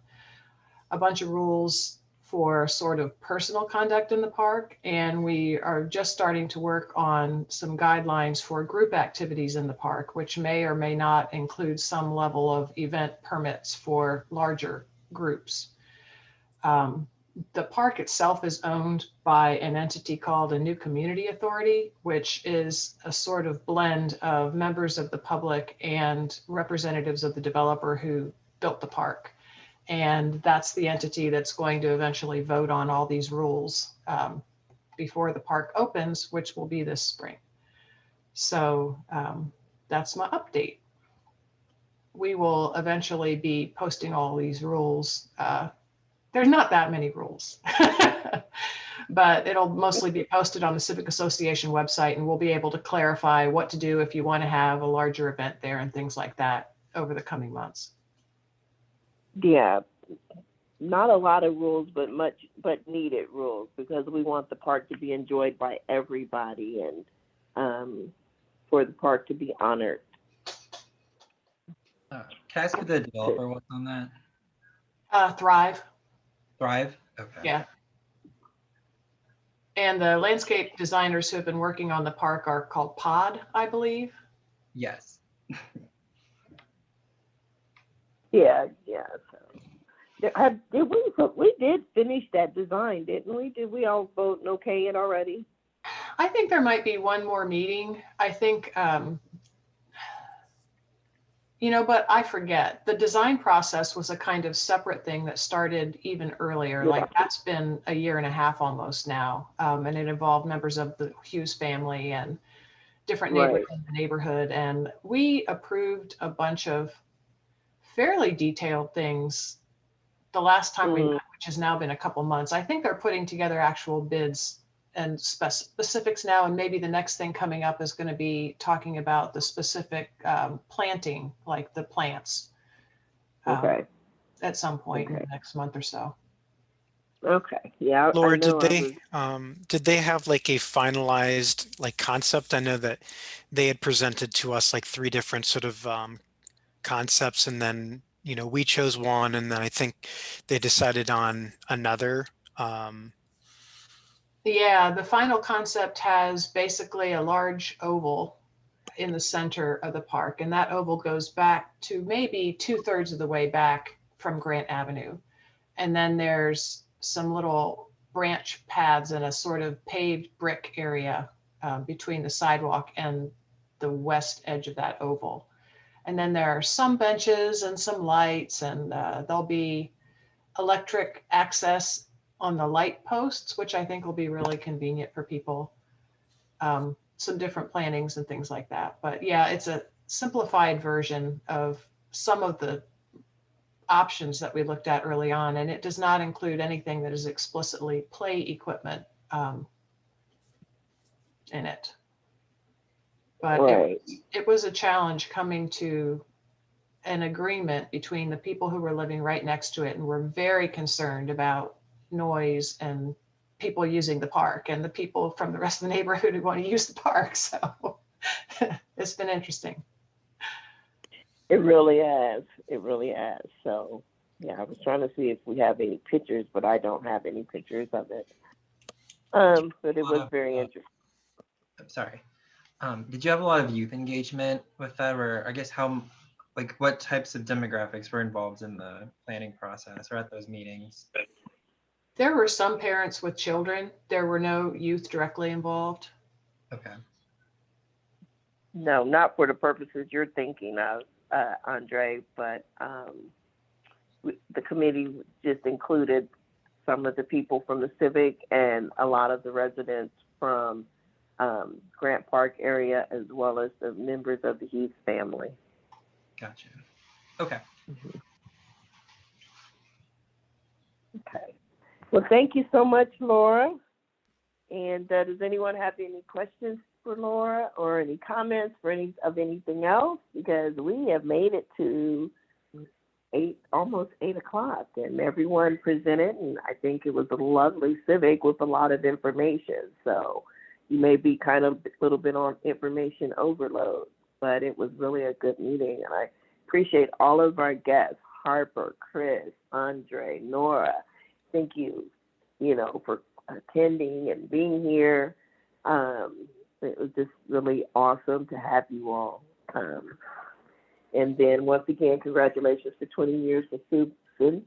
a bunch of rules for sort of personal conduct in the park. And we are just starting to work on some guidelines for group activities in the park, which may or may not include some level of event permits for larger groups. The park itself is owned by an entity called a New Community Authority, which is a sort of blend of members of the public and representatives of the developer who built the park. And that's the entity that's going to eventually vote on all these rules before the park opens, which will be this spring. So that's my update. We will eventually be posting all these rules. There's not that many rules, but it'll mostly be posted on the Civic Association website, and we'll be able to clarify what to do if you want to have a larger event there and things like that over the coming months. Yeah, not a lot of rules, but needed rules, because we want the park to be enjoyed by everybody, and for the park to be honored. Can I ask who the developer was on that? Thrive. Thrive? Okay. Yeah. And the landscape designers who have been working on the park are called Pod, I believe. Yes. Yeah. So, we did finish that design, didn't we? Did we all vote and okay it already? I think there might be one more meeting. I think, but I forget. The design process was a kind of separate thing that started even earlier. Yeah. Like that's been a year and a half almost now. And it involved members of the Hughes family and different neighbors in the neighborhood. And we approved a bunch of fairly detailed things the last time we met, which has now been a couple months. I think they're putting together actual bids and specifics now, and maybe the next thing coming up is going to be talking about the specific planting, like the plants, at some point in the next month or so. Okay. Yeah. Laura, did they have like a finalized like concept? I know that they had presented to us like 3 different sort of concepts, and then we chose one, and then I think they decided on another. Yeah, the final concept has basically a large oval in the center of the park, and that oval goes back to maybe 2/3 of the way back from Grant Avenue. And then there's some little branch paths and a sort of paved brick area between the sidewalk and the west edge of that oval. And then there are some benches and some lights, and there'll be electric access on the light posts, which I think will be really convenient for people. Some different plantings and things like that. But yeah, it's a simplified version of some of the options that we looked at early on, and it does not include anything that is explicitly play equipment in it. But it was a challenge coming to an agreement between the people who were living right next to it and were very concerned about noise and people using the park, and the people from the rest of the neighborhood who want to use the park. So it's been interesting. It really has. It really has. So yeah, I was trying to see if we have any pictures, but I don't have any pictures of it. But it was very interesting. Sorry. Did you have a lot of youth engagement with that, or I guess what types of demographics were involved in the planning process or at those meetings? There were some parents with children. There were no youth directly involved. Okay. No, not for the purposes you're thinking of, Andre, but the committee just included some of the people from the Civic and a lot of the residents from Grant Park area, as well as the members of the Hughes family. Gotcha. Okay. Okay. Well, thank you so much, Laura. And does anyone have any questions for Laura or any comments for anything else? Because we have made it to almost 8 o'clock, and everyone presented, and I think it was a lovely Civic with a lot of information. So you may be kind of a little bit on information overload, but it was really a good meeting, and I appreciate all of our guests, Harper, Chris, Andre, Nora. Thank you, for attending and being here. It was just really awesome to have you all. And then once again, congratulations for 20 years with Susan.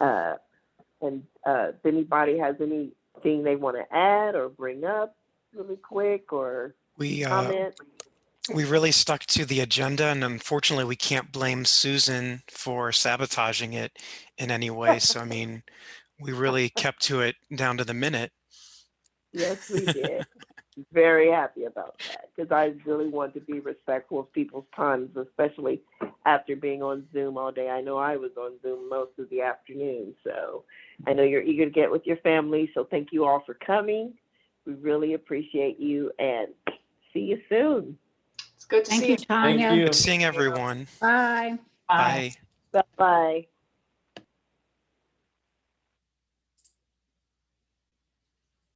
And if anybody has anything they want to add or bring up really quick or comment. We really stuck to the agenda, and unfortunately we can't blame Susan for sabotaging it in any way. So, I mean, we really kept to it down to the minute. Yes, we did. very happy about that because I really want to be respectful of people's times, especially after being on Zoom all day. I know I was on Zoom most of the afternoon, so I know you're eager to get with your family. So thank you all for coming. We really appreciate you and see you soon. It's good to Thank see you, you. Tanya. Good seeing everyone. Bye. Bye. Bye-bye.